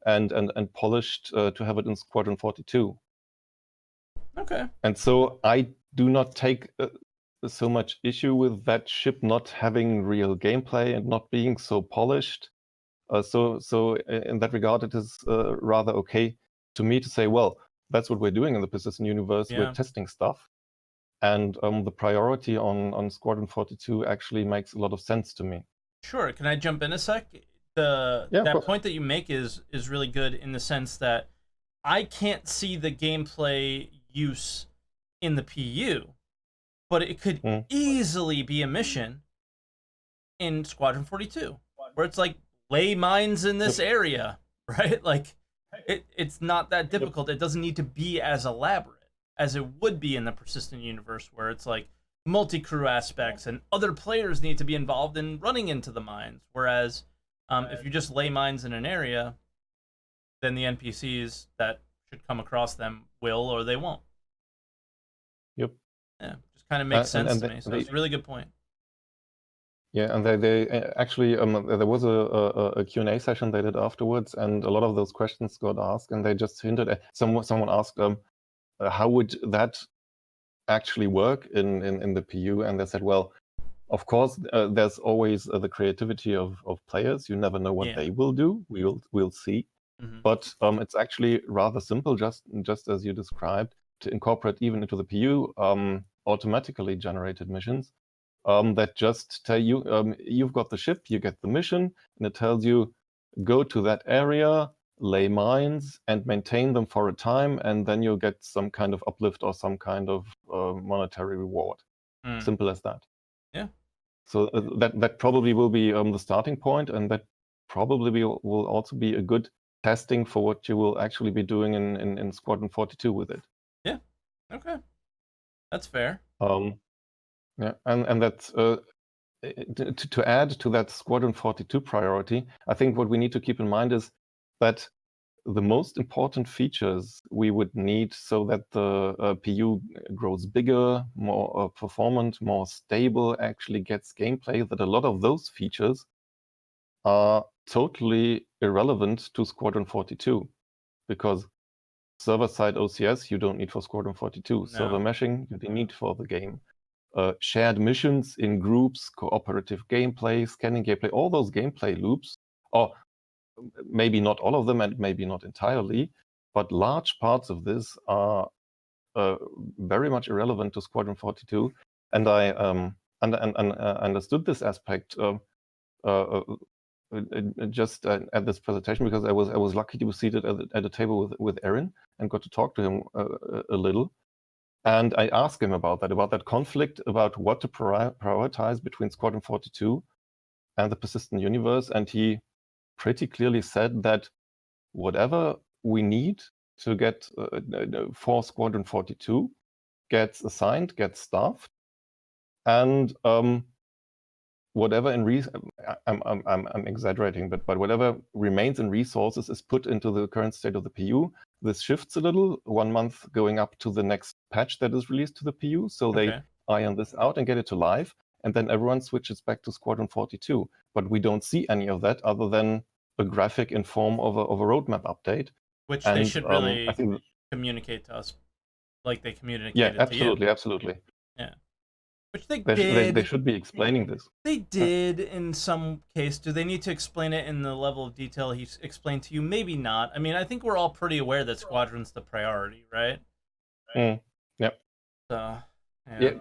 and polished to have it in Squadron 42. Okay. And so I do not take so much issue with that ship not having real gameplay and not being so polished. So in that regard, it is rather okay to me to say, well, that's what we're doing in the persistent universe. Yeah. We're testing stuff. And the priority on Squadron 42 actually makes a lot of sense to me. Sure. Can I jump in a sec? That point that you make is really good in the sense that I can't see the gameplay use in the PU, but it could easily be a mission in Squadron 42, where it's like, lay mines in this area, right? Like, it's not that difficult. It doesn't need to be as elaborate as it would be in the persistent universe, where it's like multi-crew aspects and other players need to be involved in running into the mines. Whereas if you just lay mines in an area, then the NPCs that should come across them will or they won't. Yep. Yeah, just kind of makes sense to me. So it's a really good point. Yeah, and they actually there was a Q&A session they did afterwards, and a lot of those questions got asked, and they just hinted at someone asked how would that actually work in the PU, and they said, well, of course there's always the creativity of players. You never know what they will do. We'll see. Mm-hmm. But it's actually rather simple, just as you described, to incorporate even into the PU automatically generated missions. That just tell you you've got the ship, you get the mission, and it tells you go to that area, lay mines, and maintain them for a time, and then you'll get some kind of uplift or some kind of monetary reward. Simple as that. Yeah. So that probably will be the starting point, and that probably will also be a good testing for what you will actually be doing in Squadron 42 with it. Yeah. Okay. That's fair. Yeah, and that's to add to that Squadron 42 priority, I think what we need to keep in mind is that the most important features we would need so that the PU grows bigger, more performant, more stable, actually gets gameplay, that a lot of those features are totally irrelevant to Squadron 42, because server-side OCS you don't need for Squadron 42, no. Server meshing you need for the game. Shared missions in groups, cooperative gameplay, scanning gameplay, all those gameplay loops, or maybe not all of them and maybe not entirely, but large parts of this are very much irrelevant to Squadron 42. And I understood this aspect just at this presentation, because I was lucky to be seated at a table with Erin and got to talk to him a little. And I asked him about that conflict, about what to prioritize between Squadron 42 and the persistent universe. And he pretty clearly said that whatever we need to get for Squadron 42 gets assigned, gets staffed. And whatever I'm exaggerating, but whatever remains in resources is put into the current state of the PU. This shifts a little, 1 month going up to the next patch that is released to the PU. So they iron this out and get it to live, and then everyone switches back to Squadron 42. But we don't see any of that other than a graphic in form of a roadmap update. Which they should really communicate to us, like they communicated to you. Yeah, absolutely. Yeah. Which they did. They should be explaining this. They did in some case. Do they need to explain it in the level of detail he explained to you? Maybe not. I mean, I think we're all pretty aware that Squadron's the priority, right? Yep. So, yeah,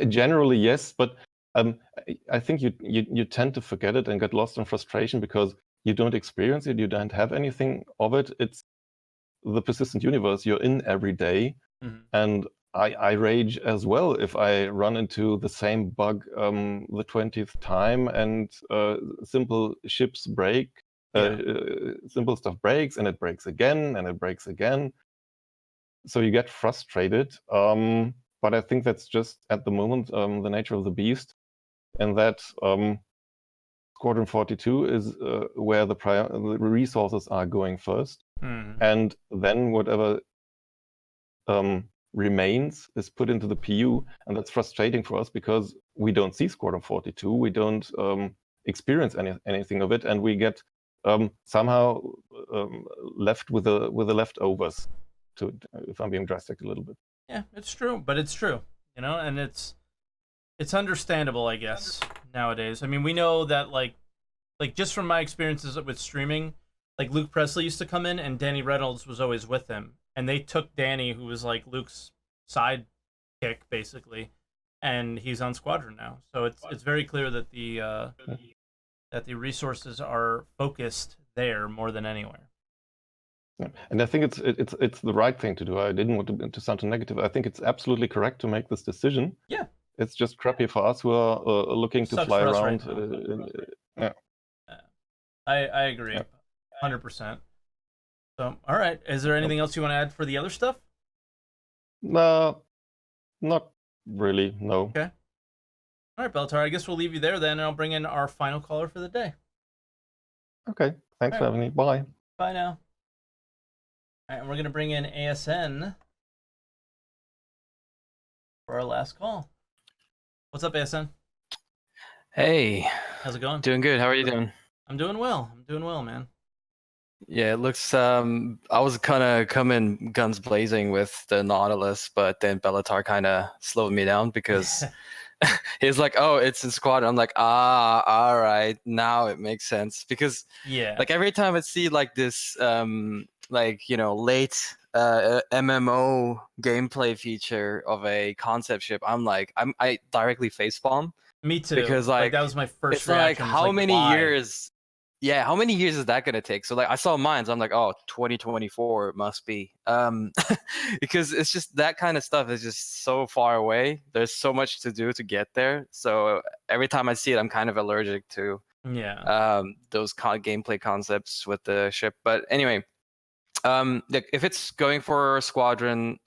generally yes, but I think you tend to forget it and get lost in frustration because you don't experience it, you don't have anything of it. It's the persistent universe you're in every day, and I rage as well if I run into the same bug the 20th time and simple ships break, simple stuff breaks and it breaks again and it breaks again. So you get frustrated, but I think that's just at the moment the nature of the beast, and that Squadron 42 is where the resources are going first, and then whatever remains is put into the PU, and that's frustrating for us because we don't see Squadron 42, we don't experience anything of it, and we get somehow left with the leftovers. If I'm being drastic a little bit. Yeah, it's true, but it's true, and it's understandable, I guess, nowadays. I mean, we know that like just from my experiences with streaming, like Luke Presley used to come in and Danny Reynolds was always with him. And they took Danny, who was like Luke's sidekick, basically, and he's on Squadron now. So it's very clear that the resources are focused there more than anywhere. Yeah. And I think it's the right thing to do. I didn't want to sound too negative. I think it's absolutely correct to make this decision. Yeah. It's just crappy for us who are looking to fly around. Right I agree, 100%. So, all right. Is there anything else you want to add for the other stuff? Not really, no. Okay. All right, Bellatar, I guess we'll leave you there then, and I'll bring in our final caller for the day. Okay. Thanks for having me. Bye. Bye now. All right, and we're going to bring in ASN for our last call. What's up, ASN? Hey. How's it going? Doing good. How are you doing? I'm doing well, man. Yeah, it looks, I was kind of coming guns blazing with the Nautilus, but then Bellatar kind of slowed me down because he's like, oh, it's in Squadron. I'm like, all right, now it makes sense. Because like every time I see like this, late MMO gameplay feature of a concept ship, I directly facepalm. Me too. Because like that was my first it's reaction. Like how many years? Yeah, how many years is that gonna take? So like I saw mine, so I'm like, oh, 2024 it must be. Because it's just that kind of stuff is just so far away. There's so much to do to get there. So every time I see it, I'm kind of allergic to those gameplay concepts with the ship. But anyway, if it's going for Squadron,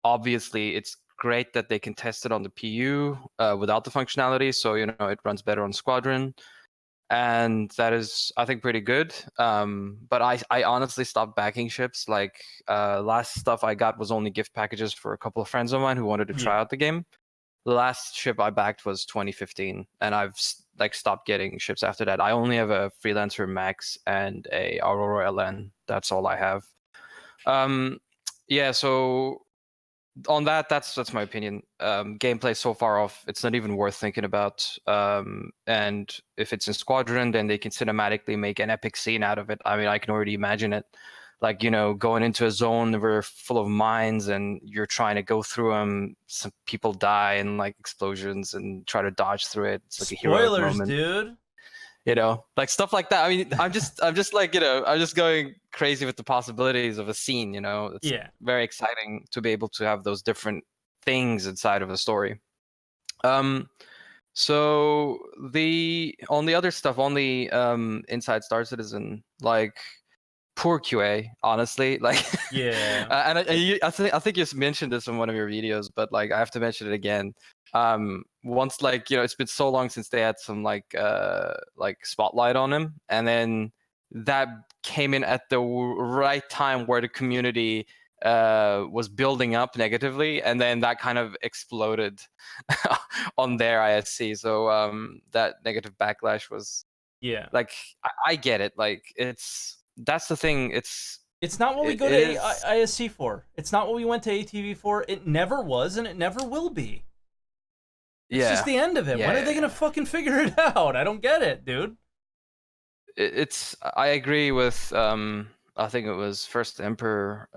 obviously it's great that they can test it on the PU without the functionality. So it runs better on Squadron. And that is, I think, pretty good. But I honestly stopped backing ships. Like last stuff I got was only gift packages for a couple of friends of mine who wanted to try out the game. The last ship I backed was 2015, and I've stopped getting ships after that. I only have a Freelancer Max and a Aurora LN. That's all I have. So on that's my opinion. Gameplay so far off, it's not even worth thinking about. And if it's in Squadron, then they can cinematically make an epic scene out of it. I mean, I can already imagine it. Like, going into a zone where full of mines and you're trying to go through them. Some people die and like explosions and try to dodge through it. It's like spoilers, a heroic moment. Dude. Like stuff like that. I mean, I'm just like, I'm just going crazy with the possibilities of a scene, It's very exciting to be able to have those different things inside of a story. So on the other stuff, on the Inside Star Citizen, like poor QA, honestly. Like and I think you mentioned this in one of your videos, but like I have to mention it again. Once it's been so long since they had some like spotlight on him, and then that came in at the right time where the community was building up negatively, and then that kind of exploded on their ISC. So that negative backlash was like I get it. Like that's the thing. It's not what we go to ISC for. It's not what we went to ATV for. It never was, and it never will be. It's just the end of it. When are they gonna fucking figure it out? I don't get it, dude. I agree with I think it was First Emperor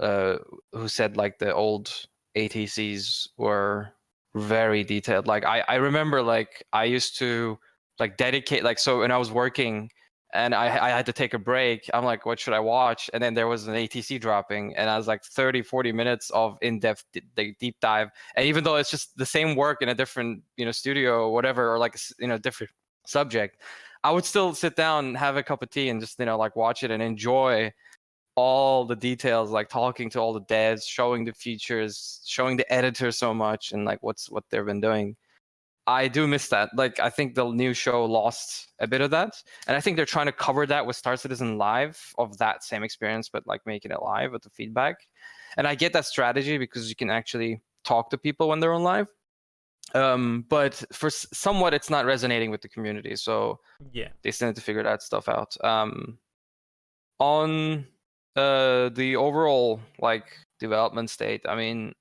who said like the old ATCs were very detailed. Like I remember like I used to like dedicate so when I was working and I had to take a break, I'm like, what should I watch? And then there was an ATC dropping, and I was like 30-40 minutes of in-depth deep dive. And even though it's just the same work in a different studio or whatever, or like different subject, I would still sit down, have a cup of tea, and just like watch it and enjoy all the details, like talking to all the devs, showing the features, showing the editor so much, and like what they've been doing. I do miss that. Like I think the new show lost a bit of that, and I think they're trying to cover that with Star Citizen Live of that same experience, but like making it live with the feedback. And I get that strategy because you can actually talk to people when they're on live. But for somewhat, it's not resonating with the community, so they still need to figure that stuff out. On the overall like development state, I mean,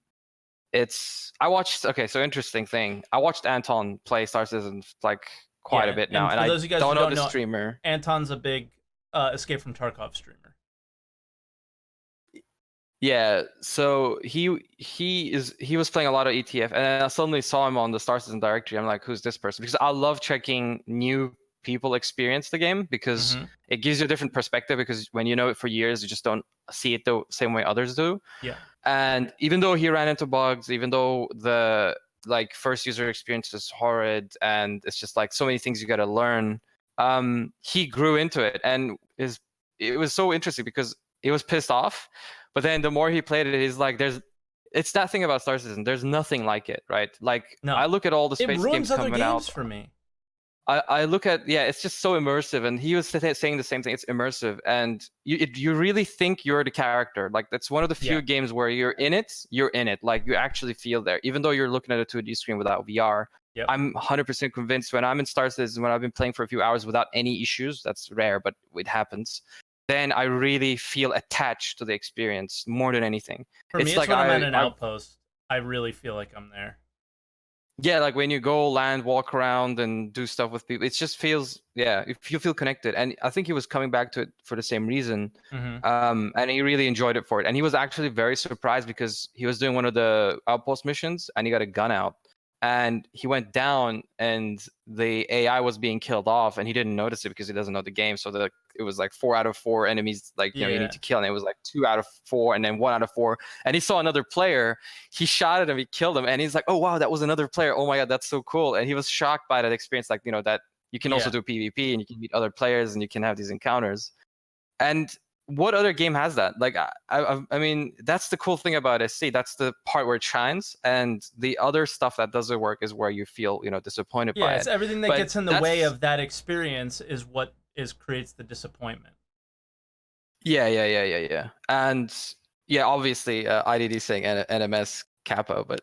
so interesting thing. I watched Anton play Star Citizen like quite a bit now, and those of you guys don't who know the streamer. Anton's a big Escape from Tarkov streamer. Yeah, so he was playing a lot of ETF, and then I suddenly saw him on the Star Citizen directory. I'm like, who's this person? Because I love checking new people experience the game, because it gives you a different perspective, because when you know it for years, you just don't see it the same way others do. Yeah. And even though he ran into bugs, even though the like first user experience is horrid, and it's just like so many things you got to learn, he grew into it, and it was so interesting because he was pissed off, but then the more he played it, he's like, it's that thing about Star Citizen, there's nothing like it, right? Like I look at all the space games coming out for me. I look at it's just so immersive, and he was saying the same thing. It's immersive, and you really think you're the character. Like that's one of the few games where you're in it. Like you actually feel there, even though you're looking at a 2D screen without VR. Yep. I'm 100% convinced when I'm in Star Citizen, when I've been playing for a few hours without any issues. That's rare, but it happens. Then I really feel attached to the experience more than anything. For me, it's like when I'm at an outpost, I really feel like I'm there. Yeah, like when you go land, walk around, and do stuff with people, it just feels, you feel connected. And I think he was coming back to it for the same reason. And he really enjoyed it for it. And he was actually very surprised because he was doing one of the outpost missions, and he got a gun out. And he went down, and the AI was being killed off, and he didn't notice it because he doesn't know the game. So it was like 4 out of 4 enemies, like you need to kill, and it was like 2 out of 4, and then 1 out of 4. And he saw another player, he shot at him, he killed him, and he's like, "Oh wow, that was another player! Oh my god, that's so cool!" And he was shocked by that experience, like that you can also do PvP, and you can meet other players, and you can have these encounters. And what other game has that? Like, I mean, that's the cool thing about SC. That's the part where it shines, and the other stuff that doesn't work is where you feel, disappointed by it. Yeah, it's everything that gets in the way of that experience is what creates the disappointment. Yeah. And obviously, IDD saying NMS Kappa, but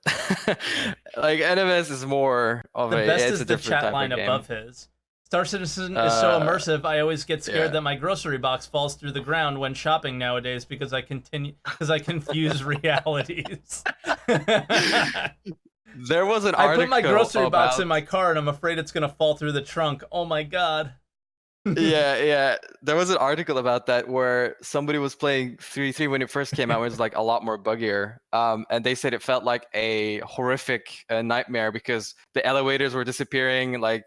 like NMS is more of the best is a the different chat line above his. Star Citizen is so immersive, I always get scared that my grocery box falls through the ground when shopping nowadays because I confuse realities. There was an article I put my grocery box in my car and I'm afraid it's gonna fall through the trunk. Oh my god. Yeah. There was an article about that where somebody was playing 3.3 when it first came out. It was like a lot more buggier. And they said it felt like a horrific nightmare because the elevators were disappearing, like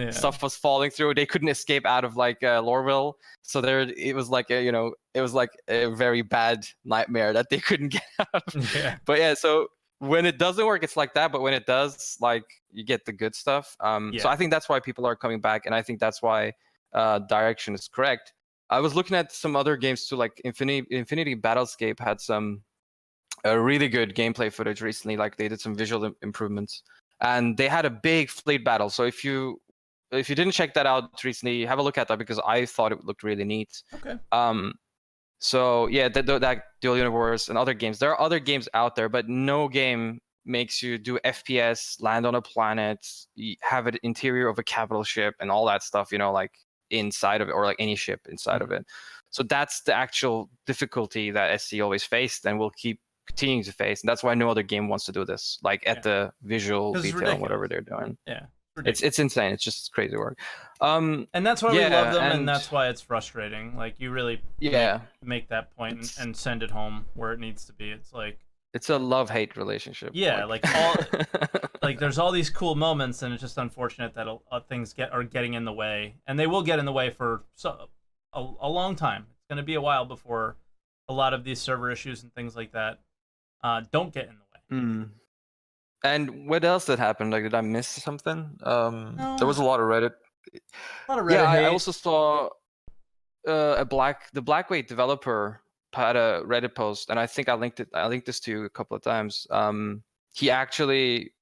stuff was falling through. They couldn't escape out of like Lorville. So it was like a very bad nightmare that they couldn't get out of. Yeah. But so when it doesn't work, it's like that. But when it does, like you get the good stuff. So I think that's why people are coming back, and I think that's why direction is correct. I was looking at some other games too, like Infinity Battlescape had some really good gameplay footage recently. Like they did some visual improvements. and they had a big fleet battle. So if you didn't check that out recently, have a look at that because I thought it looked really neat. Okay. So yeah, that Dual Universe and other games. There are other games out there, but no game makes you do FPS, land on a planet, have an interior of a capital ship, and all that stuff. Like inside of it, or like any ship inside of it. So that's the actual difficulty that SC always faced, and will keep continuing to face. And that's why no other game wants to do this, like at the visual detail and whatever they're doing. Yeah. It's insane. It's just crazy work. And that's why we love them, and that's why it's frustrating. Like you really make that point and send it home where it needs to be. It's like it's a love-hate relationship. Yeah, like all like there's all these cool moments, and it's just unfortunate that things are getting in the way, and they will get in the way for a long time. It's going to be a while before a lot of these server issues and things like that don't get in the way. And what else did happen? Like, did I miss something? No. There was a lot of Reddit. I also saw the Blackweight developer had a Reddit post, and I think I linked this to you a couple of times. He actually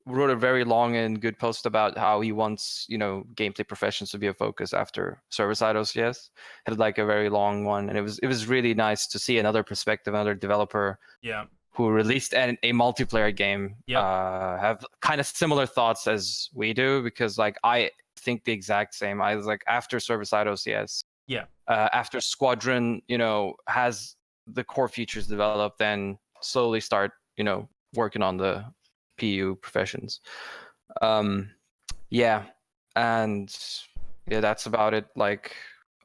wrote a very long and good post about how he wants gameplay professions to be a focus after server-side OCS. Had like a very long one, and it was really nice to see another perspective, another developer. Yeah. Who released a multiplayer game have kind of similar thoughts as we do, because like I think the exact same. I was like, after server-side OCS, after Squadron, has the core features developed, then slowly start, working on the PU professions. And that's about it. Like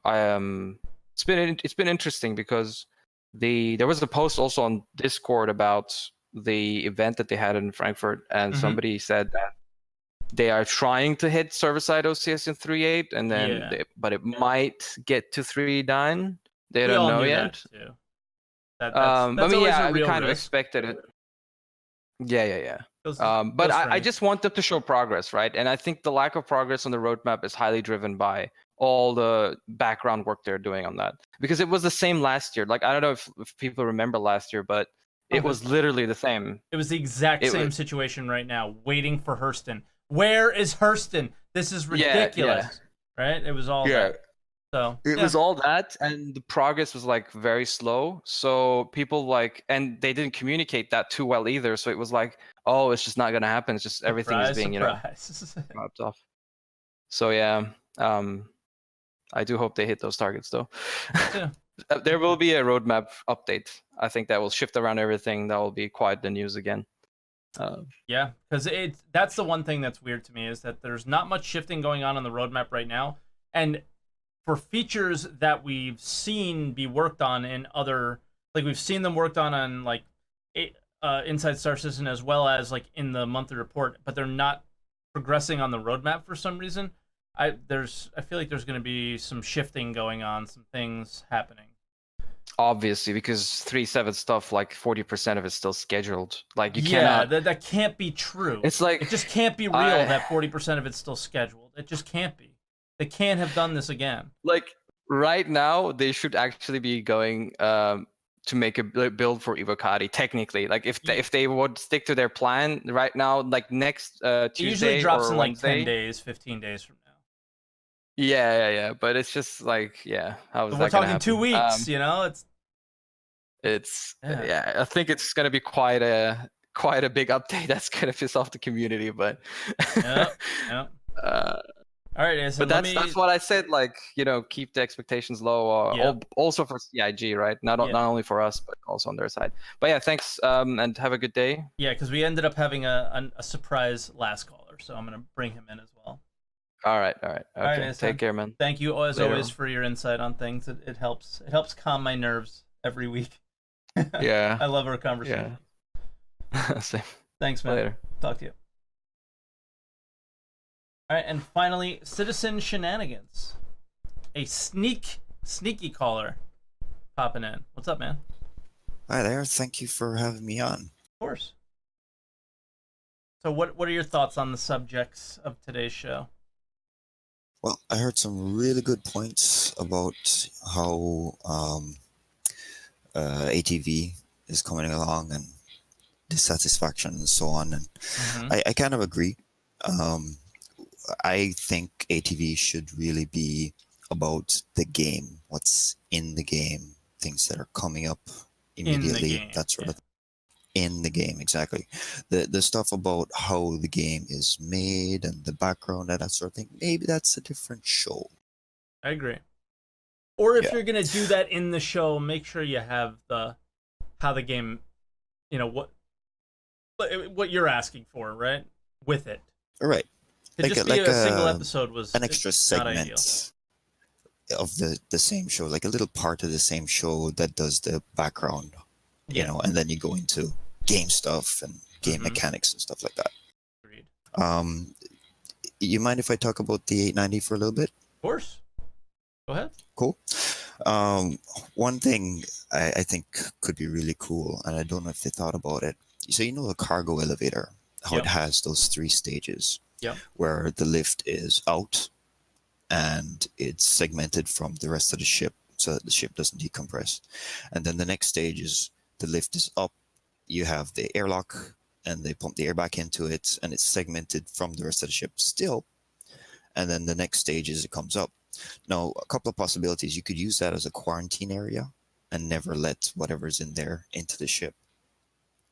it's been interesting because there was a post also on Discord about the event that they had in Frankfurt, and somebody said that they are trying to hit server-side OCS in 3.8, and then but it might get to 3.9. They don't know yet. That's we kind of expected it. Yeah. But I just want them to show progress, right? And I think the lack of progress on the roadmap is highly driven by all the background work they're doing on that, because it was the same last year. Like, I don't know if people remember last year, but it was literally the same. It was the exact same situation right now, waiting for Hurston. Where is Hurston? This is ridiculous. Right? It was all that. So it was all that, and the progress was like very slow. So people and they didn't communicate that too well either. So it was like, oh, it's just not gonna happen. It's just everything is being dropped off. So I do hope they hit those targets though. Yeah. There will be a roadmap update. I think that will shift around everything. That will be quite the news again. Because that's the one thing that's weird to me, is that there's not much shifting going on the roadmap right now, and for features that we've seen be worked on in other, like we've seen them worked on like Inside Star Citizen, as well as like in the monthly report, but they're not progressing on the roadmap for some reason. I feel like there's going to be some shifting going on, some things happening. Obviously, because 3.7 stuff, like 40% of it's still scheduled. Like you cannot. That can't be true. It's like it just can't be real that 40% of it's still scheduled. It just can't be. They can't have done this again. Like right now, they should actually be going to make a build for Evocati. Technically, like if they would stick to their plan right now, like next Tuesday, it usually drops in like Wednesday. 10 days, 15 days from now. Yeah. But it's just like, how is that? We're talking happen? 2 weeks. It's I think it's gonna be quite a big update. That's gonna piss off the community, but all right, Asen, but that's what I said. Like, keep the expectations low. Also for CIG, right? Not only for us, but also on their side. But thanks, and have a good day. Yeah, because we ended up having a surprise last caller, so I'm gonna bring him in as well. All right. Okay, take care, man. Thank you as always for your insight on things. It helps calm my nerves every week. Yeah, I love our conversation. Yeah. Same. Thanks, man. Later. Talk to you. All right, and finally, CtznShenanigans, a sneaky caller, popping in. What's up, man? Hi there. Thank you for having me on. Of course. So, what are your thoughts on the subjects of today's show? Well, I heard some really good points about how ATV is coming along, and dissatisfaction and so on. And I kind of agree. I think ATV should really be about the game, what's in the game, things that are coming up immediately, that sort of thing. In the game, exactly. The stuff about how the game is made and the background and that sort of thing, maybe that's a different show. I agree. Or if you're gonna do that in the show, make sure you have how the game, you know, what you're asking for, right? With it. Right. To just be a single episode was an extra segment of the same show, like a little part of the same show that does the background, you know, and then you go into game stuff and game mechanics and stuff like that. Agreed. You mind if I talk about the 890 for a little bit? Of course. Go ahead. Cool. One thing I think could be really cool, and I don't know if they thought about it. So you know the cargo elevator, how it has those 3 stages, where the lift is out and it's segmented from the rest of the ship so that the ship doesn't decompress. And then the next stage is the lift is up, you have the airlock, and they pump the air back into it, and it's segmented from the rest of the ship still. And then the next stage is it comes up. Now, a couple of possibilities. You could use that as a quarantine area and never let whatever's in there into the ship.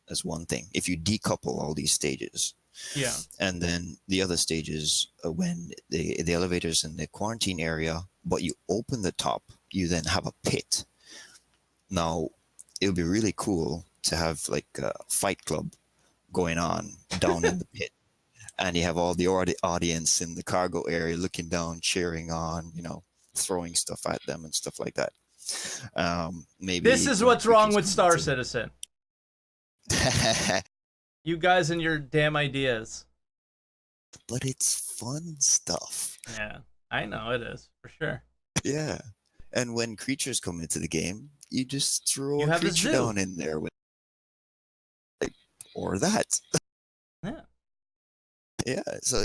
As one thing. If you decouple all these stages. Yeah. And then the other stages, when the elevator's in the quarantine area, but you open the top, you then have a pit. Now, it would be really cool to have like a fight club going on down in the pit. And you have all the audience in the cargo area looking down, cheering on, you know, throwing stuff at them and stuff like that. Maybe this is what's wrong with Star Citizen. You guys and your damn ideas. But it's fun stuff. Yeah, I know it is, for sure. Yeah. And when creatures come into the game, you just throw a creature down in there with or that. Yeah. Yeah, so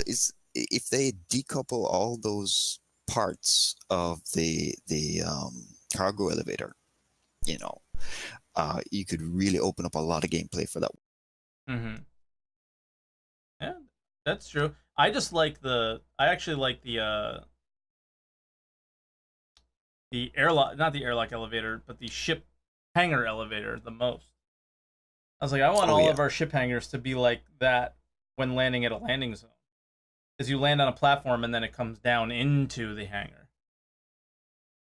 if they decouple all those parts of the cargo elevator, you know, you could really open up a lot of gameplay for that. Yeah, that's true. I actually like the airlock, not the airlock elevator, but the ship hangar elevator the most. I was like, I want all of our ship hangars to be like that when landing at a landing zone. Because you land on a platform and then it comes down into the hangar.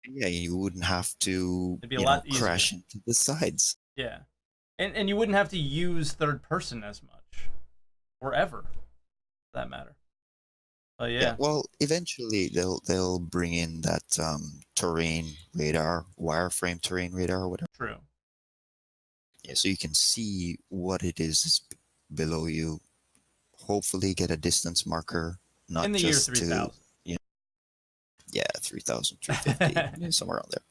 Yeah, you wouldn't have to crash into the sides. Yeah. And you wouldn't have to use third person as much. Or ever, for that matter. But yeah. Well, eventually they'll bring in that terrain radar, wireframe terrain radar or whatever. True. Yeah, so you can see what it is below you. Hopefully get a distance marker, not in the just year 3000. Yeah, 3,000, 350, somewhere around there.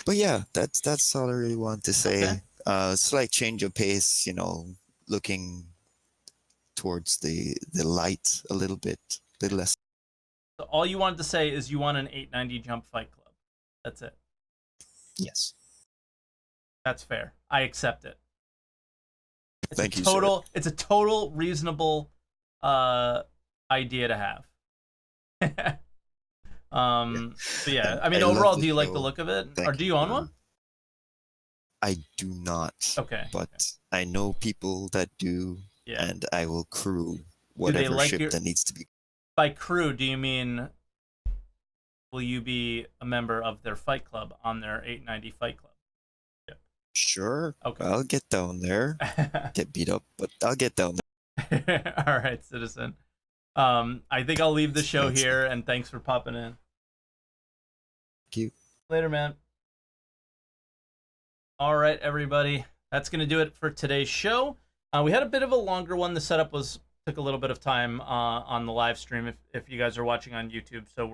But yeah, that's all I really want to say. Okay. Slight change of pace, you know, looking towards the light a little bit, a little less. So all you wanted to say is you want an 890 jump fight club. That's it. Yes. That's fair. I accept it. Thank you, sir. It's a total reasonable idea to have. So yeah, I mean, overall, do you like the look of it? Or do you own one? I do not. Okay. But I know people that do, and I will crew whatever ship that needs to be. By crew, do you mean will you be a member of their fight club on their 890 fight club? Sure. Okay. I'll get down there. Get beat up, but I'll get down there. All right, Citizen. I think I'll leave the show here, and thanks for popping in. Thank you. Later, man. All right, everybody. That's going to do it for today's show. We had a bit of a longer one. The setup took a little bit of time on the live stream if you guys are watching on YouTube. So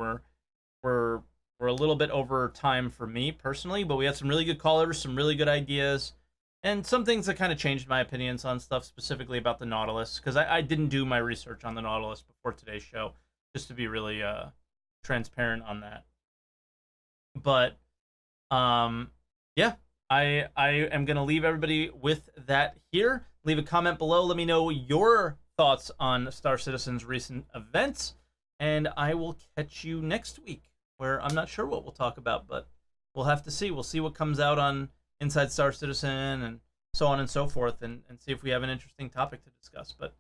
we're a little bit over time for me personally, but we had some really good callers, some really good ideas, and some things that kind of changed my opinions on stuff, specifically about the Nautilus, because I didn't do my research on the Nautilus before today's show, just to be really transparent on that. But yeah, I am going to leave everybody with that here. Leave a comment below. Let me know your thoughts on Star Citizen's recent events. And I will catch you next week, where I'm not sure what we'll talk about, but we'll have to see. We'll see what comes out on Inside Star Citizen and so on and so forth, and see if we have an interesting topic to discuss. But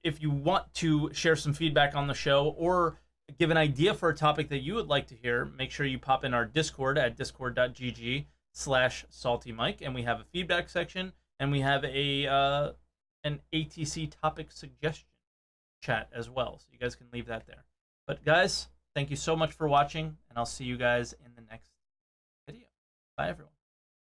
if you want to share some feedback on the show or give an idea for a topic that you would like to hear, make sure you pop in our Discord at discord.gg/SaltEMike, and we have a feedback section, and we have an ATC topic suggestion chat as well, so you guys can leave that there. But guys, thank you so much for watching, and I'll see you guys in the next video. Bye, everyone.